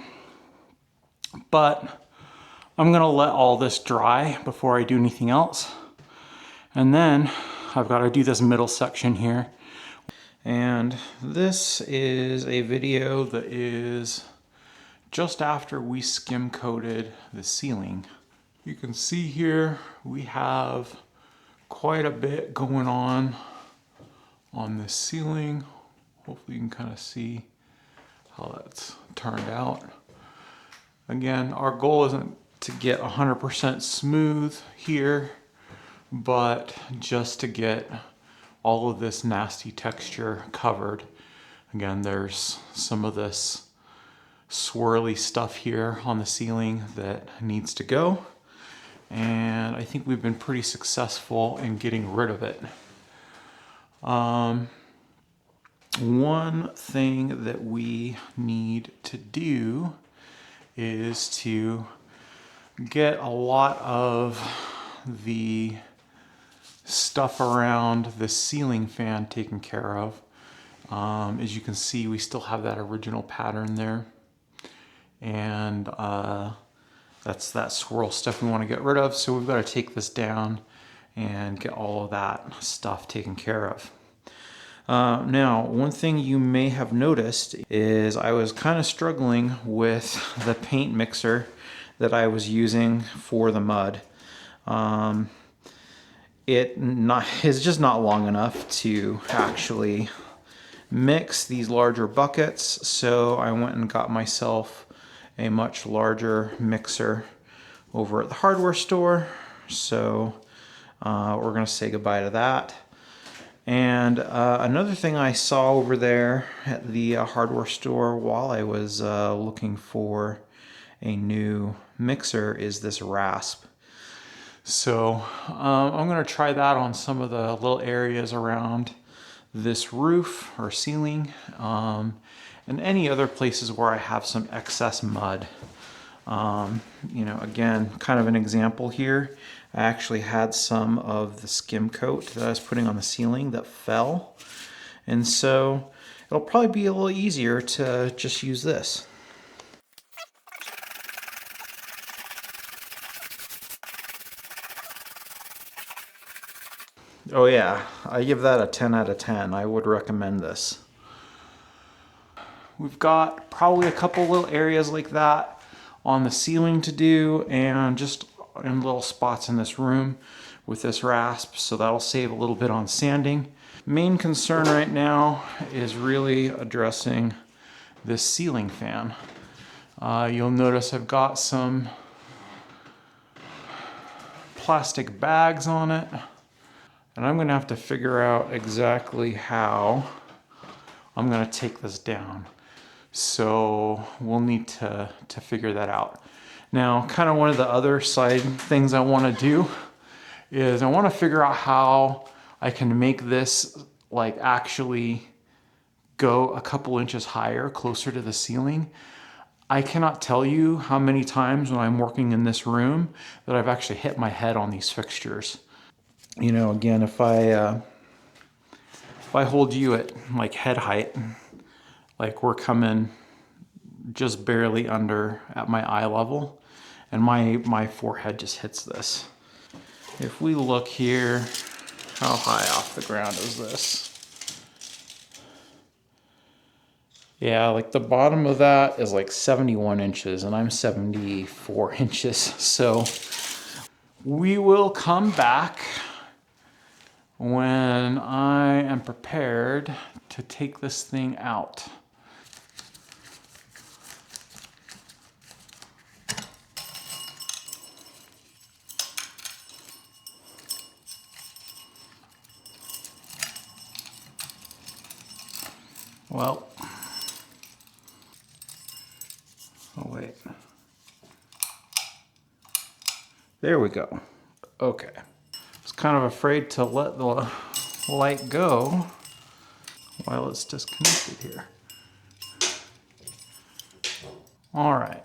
Speaker 3: I'm gonna let all this dry before I do anything else. And then I've got to do this middle section here. And this is a video that is just after we skim coated the ceiling. You can see here we have quite a bit going on this ceiling. Hopefully you can kind of see how that's turned out. Again, our goal isn't to get 100% smooth here, but just to get all of this nasty texture covered. Again, there's some of this swirly stuff here on the ceiling that needs to go. And I think we've been pretty successful in getting rid of it. One thing that we need to do is to get a lot of the stuff around the ceiling fan taken care of. As you can see, we still have that original pattern there. And that's that swirl stuff we want to get rid of. So we've got to take this down and get all of that stuff taken care of. Now, one thing you may have noticed is I was kind of struggling with the paint mixer that I was using for the mud. It is just not long enough to actually mix these larger buckets, so I went and got myself a much larger mixer over at the hardware store. So we're gonna say goodbye to that. And another thing I saw over there at the hardware store while I was looking for a new mixer is this rasp. So I'm gonna try that on some of the little areas around this roof or ceiling, and any other places where I have some excess mud. You know, again, kind of an example here. I actually had some of the skim coat that I was putting on the ceiling that fell. And so it'll probably be a little easier to just use this. Oh yeah, I give that a 10 out of 10. I would recommend this. We've got probably a couple little areas like that on the ceiling to do, and just in little spots in this room with this rasp, so that'll save a little bit on sanding. Main concern right now is really addressing this ceiling fan. You'll notice I've got some plastic bags on it, and I'm gonna have to figure out exactly how I'm gonna take this down. So we'll need to figure that out. Now, kind of one of the other side things I want to do is I want to figure out how I can make this like actually go a couple inches higher, closer to the ceiling. I cannot tell you how many times when I'm working in this room that I've actually hit my head on these fixtures. You know, again, if I hold you at like head height, like we're coming just barely under at my eye level, and my forehead just hits this. If we look here, how high off the ground is this? Yeah, like the bottom of that is like 71 inches and I'm 74 inches. So we will come back when I am prepared to take this thing out. Well, oh wait. There we go. Okay. I was kind of afraid to let the light go while it's disconnected here. All right.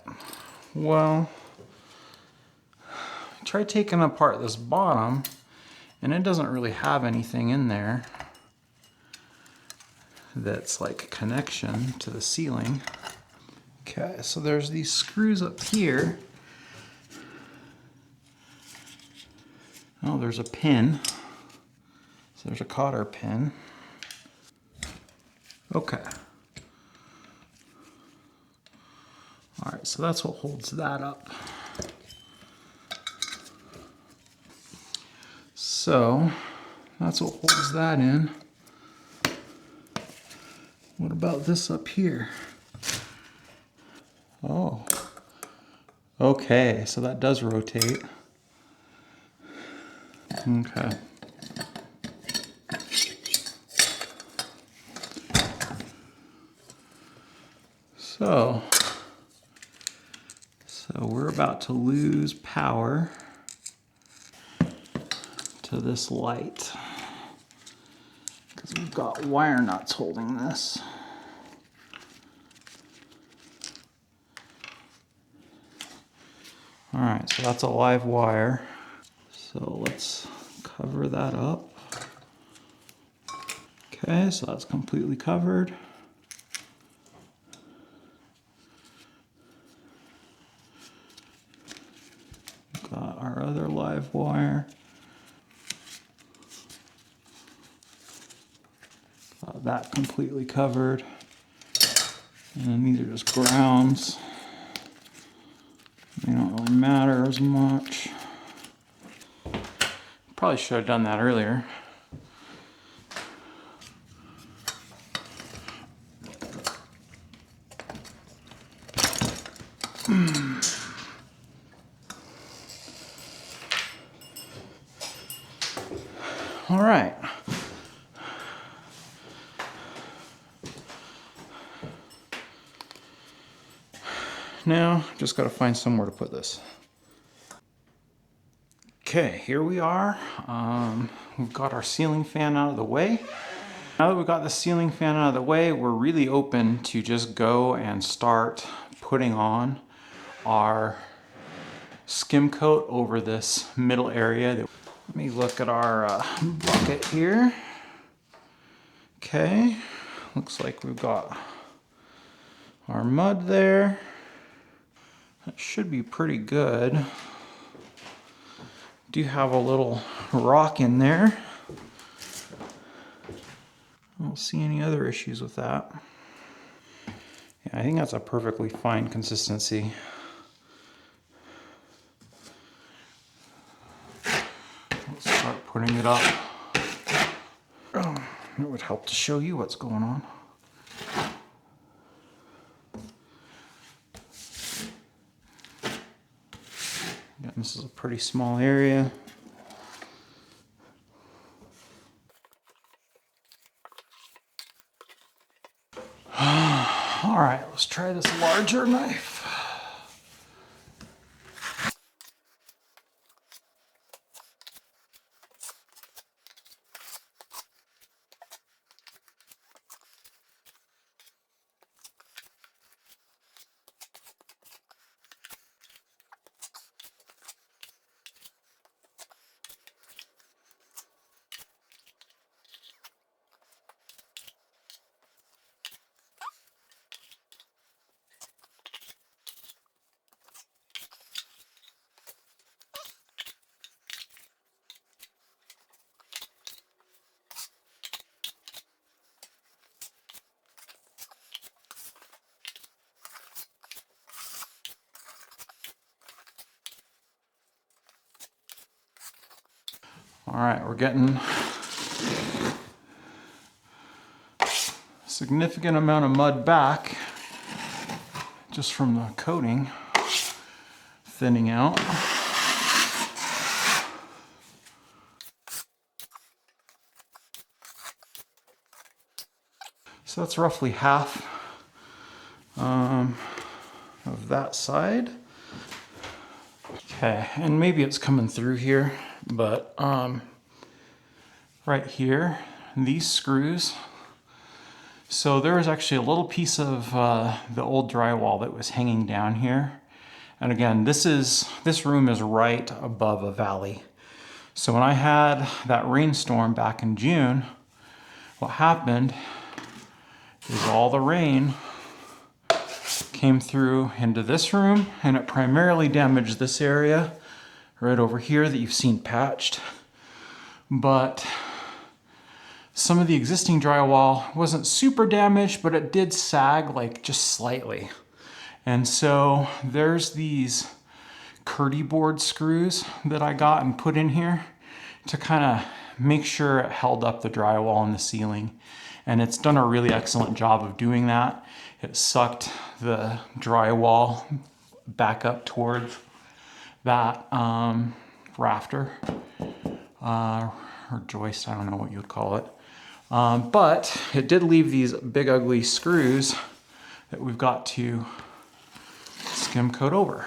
Speaker 3: Well, try taking apart this bottom, And it doesn't really have anything in there that's like a connection to the ceiling. Okay, so there's these screws up here. Oh, there's a pin. So there's a cotter pin. Okay. All right, so that's what holds that up. So that's what holds that in. What about this up here? Oh, okay, so that does rotate. Okay. So we're about to lose power to this light because we've got wire nuts holding this. All right, so that's a live wire. So let's cover that up. Okay, so that's completely covered. Got our other live wire. Got that completely covered. And then these are just grounds. They don't really matter as much. Probably should have done that earlier. All right. Now, just got to find somewhere to put this. Okay, here we are. We've got our ceiling fan out of the way. Now that we've got the ceiling fan out of the way, we're really open to just go and start putting on our skim coat over this middle area. Let me look at our bucket here. Okay, looks like we've got our mud there. That should be pretty good. Do have a little rock in there. I don't see any other issues with that. Yeah, I think that's a perfectly fine consistency. Let's start putting it up. Oh, it would help to show you what's going on. Again, this is a pretty small area. All right, let's try this larger knife. All right, we're getting a significant amount of mud back just from the coating thinning out. So that's roughly half of that side. Okay, and maybe it's coming through here, but right here, these screws. So there was actually a little piece of the old drywall that was hanging down here. And again, this room is right above a valley. So when I had that rainstorm back in June, what happened is all the rain came through into this room, and it primarily damaged this area right over here that you've seen patched. But some of the existing drywall wasn't super damaged, but it did sag like just slightly. And so there's these Curdy board screws that I got and put in here to kind of make sure it held up the drywall and the ceiling. And it's done a really excellent job of doing that. It sucked the drywall back up towards that rafter or joist, I don't know what you would call it. But it did leave these big ugly screws that we've got to skim coat over.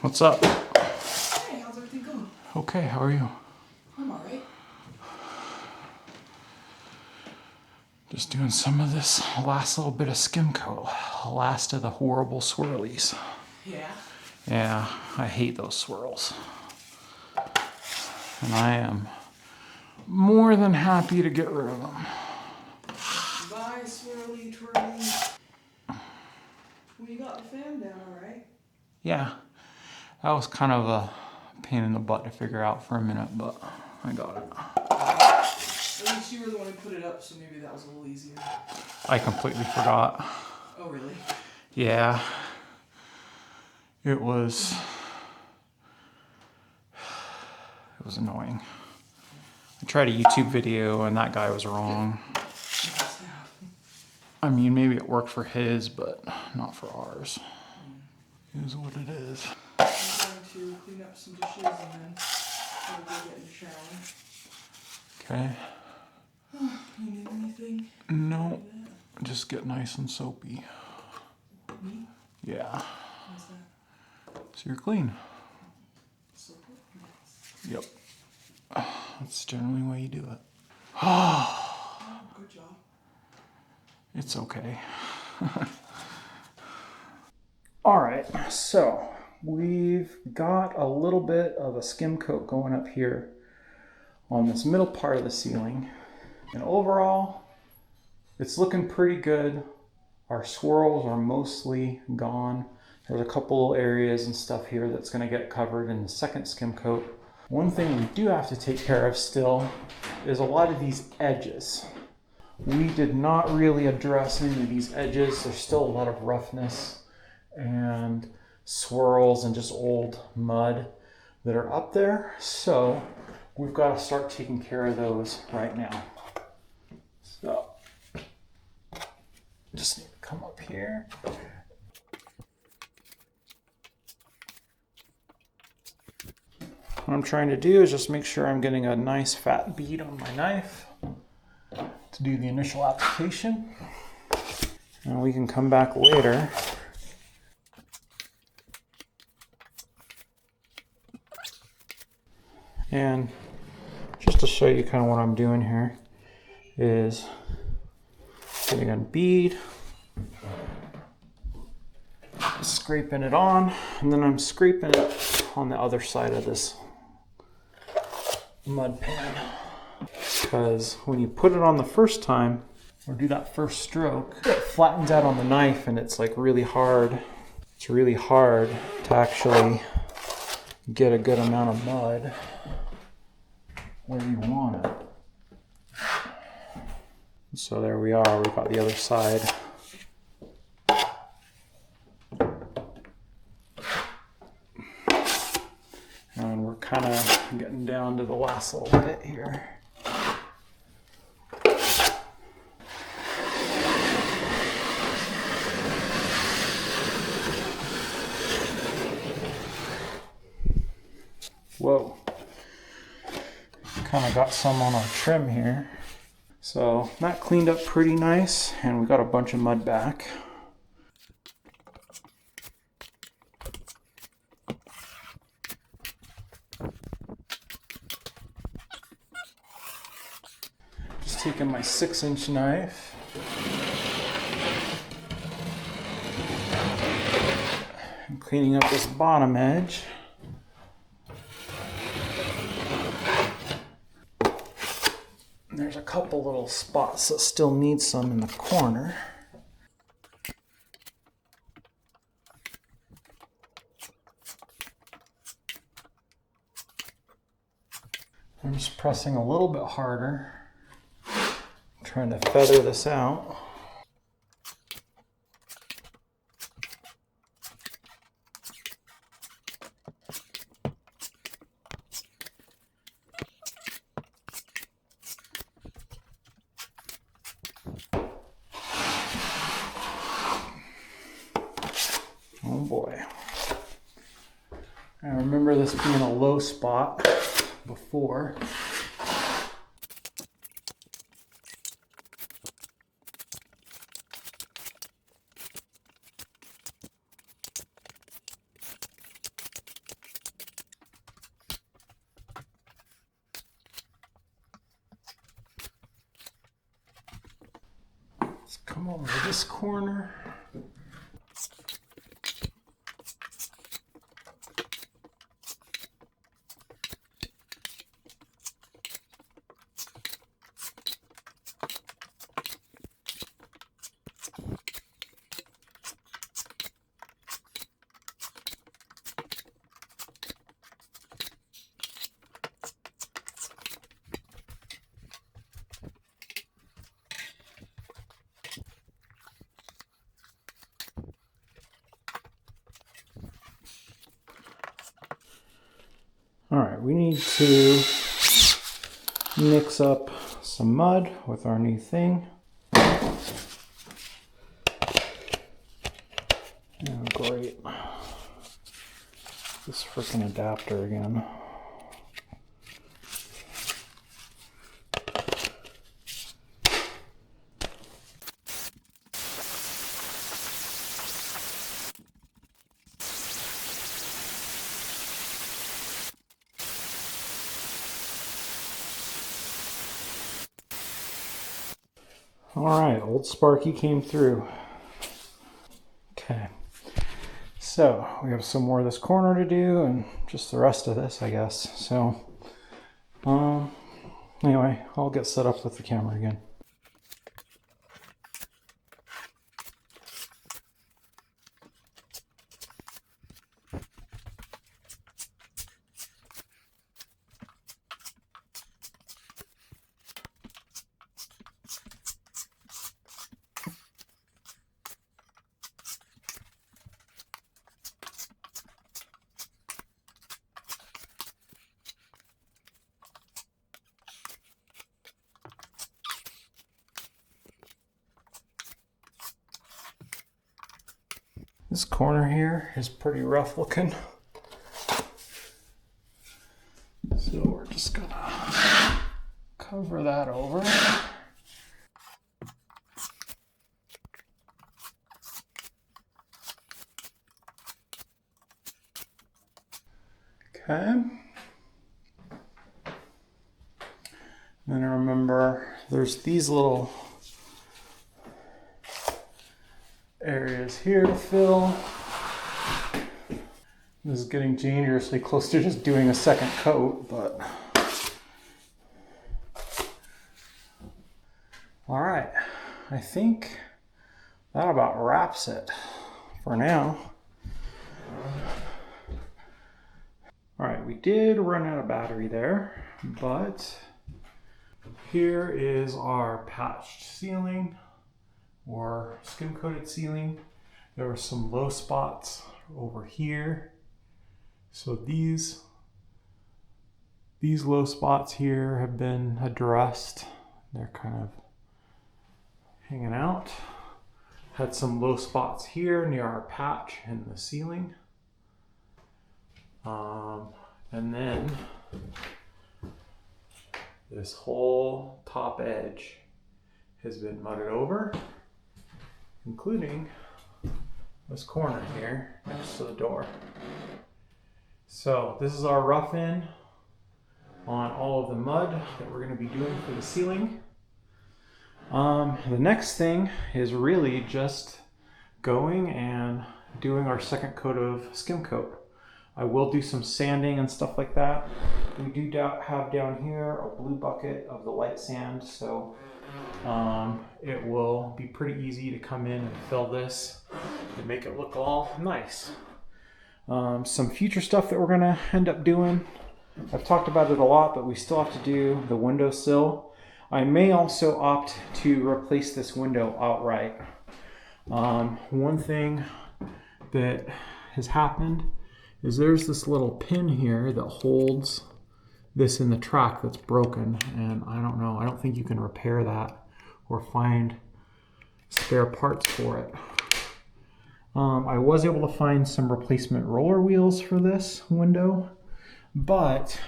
Speaker 3: What's up?
Speaker 2: Hey, how's everything going?
Speaker 3: Okay, how are you?
Speaker 2: I'm alright.
Speaker 3: Just doing some of this last little bit of skim coat. Last of the horrible swirlies.
Speaker 2: Yeah?
Speaker 3: Yeah, I hate those swirls. And I am more than happy to get rid of them.
Speaker 2: Bye, swirly twirly. Well, you got the fan down alright?
Speaker 3: Yeah, that was kind of a pain in the butt to figure out for a minute, but I got it.
Speaker 2: At least you were the one who put it up, so maybe that was a little easier.
Speaker 3: I completely forgot.
Speaker 2: Oh, really?
Speaker 3: Yeah, it was annoying. I tried a YouTube video and that guy was wrong. I mean, maybe it worked for his, but not for ours. It is what it is.
Speaker 2: I'm going to clean up some dishes and then I'll go get in the shower.
Speaker 3: Okay.
Speaker 2: You need anything?
Speaker 3: No, just get nice and soapy.
Speaker 2: Me?
Speaker 3: Yeah,
Speaker 2: How's that?
Speaker 3: so you're clean.
Speaker 2: So good? Nice.
Speaker 3: Yep. That's generally the way you do it.
Speaker 2: Oh, good job.
Speaker 3: It's okay.
Speaker 1: All right, so we've got a little bit of a skim coat going up here on this middle part of the ceiling. And overall, it's looking pretty good. Our swirls are mostly gone. There's a couple areas and stuff here that's gonna get covered in the second skim coat. One thing we do have to take care of still is a lot of these edges. We did not really address any of these edges. There's still a lot of roughness and swirls and just old mud that are up there. So we've got to start taking care of those right now. So just need to come up here. What I'm trying to do is just make sure I'm getting a nice fat bead on my knife to do the initial application. And we can come back later and just to show you kind of what I'm doing here is getting a bead, scraping it on, and then I'm scraping it on the other side of this mud pan. Because when you put it on the first time, or do that first stroke, it flattens out on the knife and it's like really hard. It's really hard to actually get a good amount of mud where you want it. So there we are, we've got the other side. And we're kind of getting down to the last little bit here. Whoa. Kind of got some on our trim here. So that cleaned up pretty nice, and we got a bunch of mud back. Just taking my 6-inch knife. And cleaning up this bottom edge. There's a couple little spots that still need some in the corner. I'm just pressing a little bit harder, trying to feather this out. Oh boy. I remember this being a low spot before. Let's come over to this corner. All right, we need to mix up some mud with our new thing. Oh, great. This freaking adapter again. All right, old Sparky came through. Okay, so we have some more of this corner to do and just the rest of this, I guess. So, anyway, I'll get set up with the camera again. This corner here is pretty rough looking. So we're just gonna cover that over. Okay. Then I remember there's these little areas here to fill. This is getting dangerously close to just doing a second coat, but all right, I think that about wraps it for now. All right, we did run out of battery there, but here is our patched ceiling or skim coated ceiling. There were some low spots over here. So these low spots here have been addressed. They're kind of hanging out. Had some low spots here near our patch in the ceiling. And then
Speaker 3: This whole top edge has been mudded over, including this corner here next to the door. So this is our rough in on all of the mud that we're going to be doing for the ceiling. The next thing is really just going and doing our second coat of skim coat. I will do some sanding and stuff like that. We do have down here a blue bucket of the light sand, so it will be pretty easy to come in and fill this and make it look all nice. Some future stuff that we're gonna end up doing. I've talked about it a lot, but we still have to do the windowsill. I may also opt to replace this window outright. One thing that has happened is there's this little pin here that holds this in the track that's broken, and I don't know, I don't think you can repair that or find spare parts for it. I was able to find some replacement roller wheels for this window, but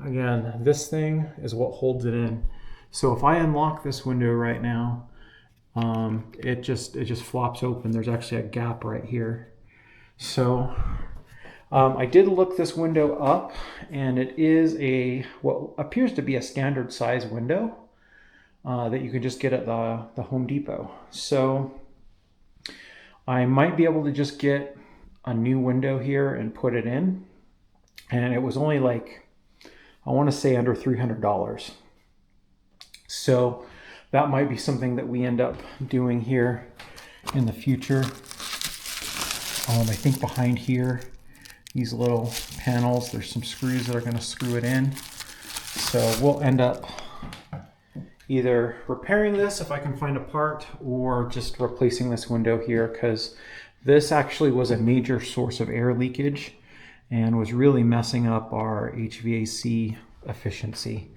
Speaker 3: again, this thing is what holds it in. So if I unlock this window right now, it just flops open. There's actually a gap right here. So I did look this window up, and it is what appears to be a standard size window that you can just get at the Home Depot. So I might be able to just get a new window here and put it in, and it was only like, I want to say under $300. So that might be something that we end up doing here in the future. I think behind here, these little panels, there's some screws that are going to screw it in. So we'll end up either repairing this if I can find a part, or just replacing this window here, because this actually was a major source of air leakage and was really messing up our HVAC efficiency.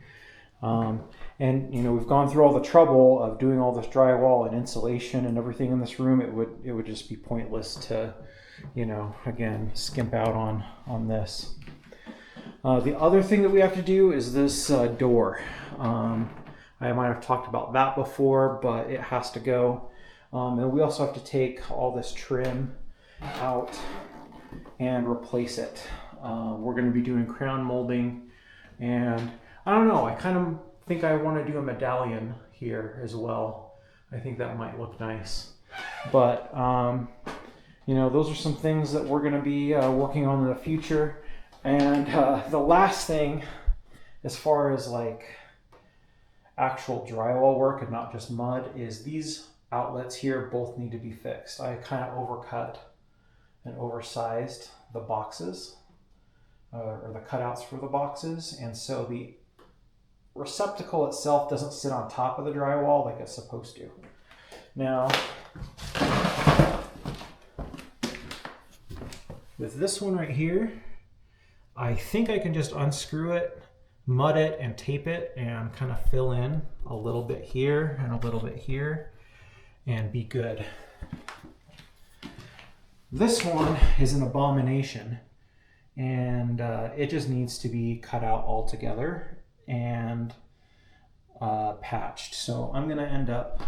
Speaker 3: And you know, we've gone through all the trouble of doing all this drywall and insulation and everything in this room. It would just be pointless to, you know, again, skimp out on this. The other thing that we have to do is this door. I might have talked about that before, but it has to go. And we also have to take all this trim out and replace it. We're going to be doing crown molding, and I don't know, I kind of think I want to do a medallion here as well. I think that might look nice. But you know, those are some things that we're going to be working on in the future. And the last thing, as far as like actual drywall work and not just mud, is these outlets here both need to be fixed. I kind of overcut and oversized the boxes, or the cutouts for the boxes, and so the receptacle itself doesn't sit on top of the drywall like it's supposed to. Now, with this one right here, I think I can just unscrew it, mud it, and tape it, and kind of fill in a little bit here and a little bit here, and be good. This one is an abomination, and it just needs to be cut out altogether and patched. So I'm going to end up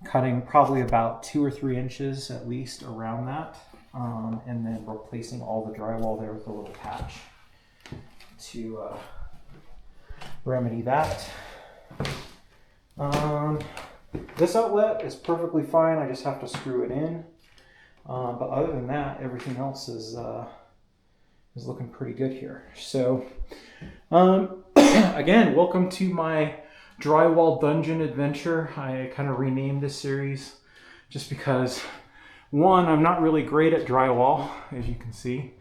Speaker 3: cutting probably about 2 or 3 inches at least around that, and then replacing all the drywall there with a little patch to remedy that. This outlet is perfectly fine. I just have to screw it in. But other than that, everything else is looking pretty good here. So again, welcome to my drywall dungeon adventure. I kind of renamed this series just because, one, I'm not really great at drywall, as you can see,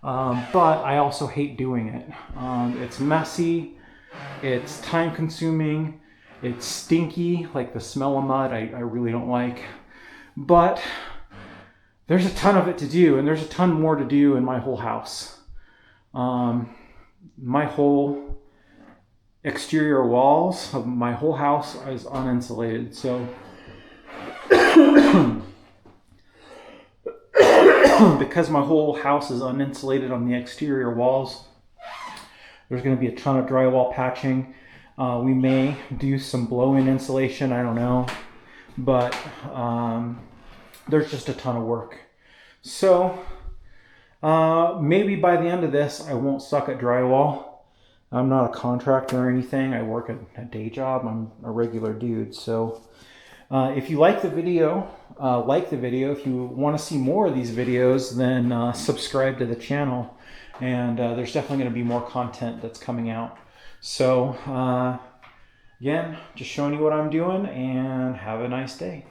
Speaker 3: but I also hate doing it. It's messy, it's time consuming, it's stinky, like the smell of mud I really don't like, but there's a ton of it to do, and there's a ton more to do in my whole house. My whole exterior walls of my whole house is uninsulated, so because my whole house is uninsulated on the exterior walls,
Speaker 1: There's going to be a ton of drywall patching. We may do some blow-in insulation, I don't know. But there's just a ton of work. So maybe by the end of this, I won't suck at drywall. I'm not a contractor or anything. I work a day job. I'm a regular dude. So if you like the video, If you want to see more of these videos, then subscribe to the channel. And there's definitely going to be more content that's coming out. So again, just showing you what I'm doing, and have a nice day.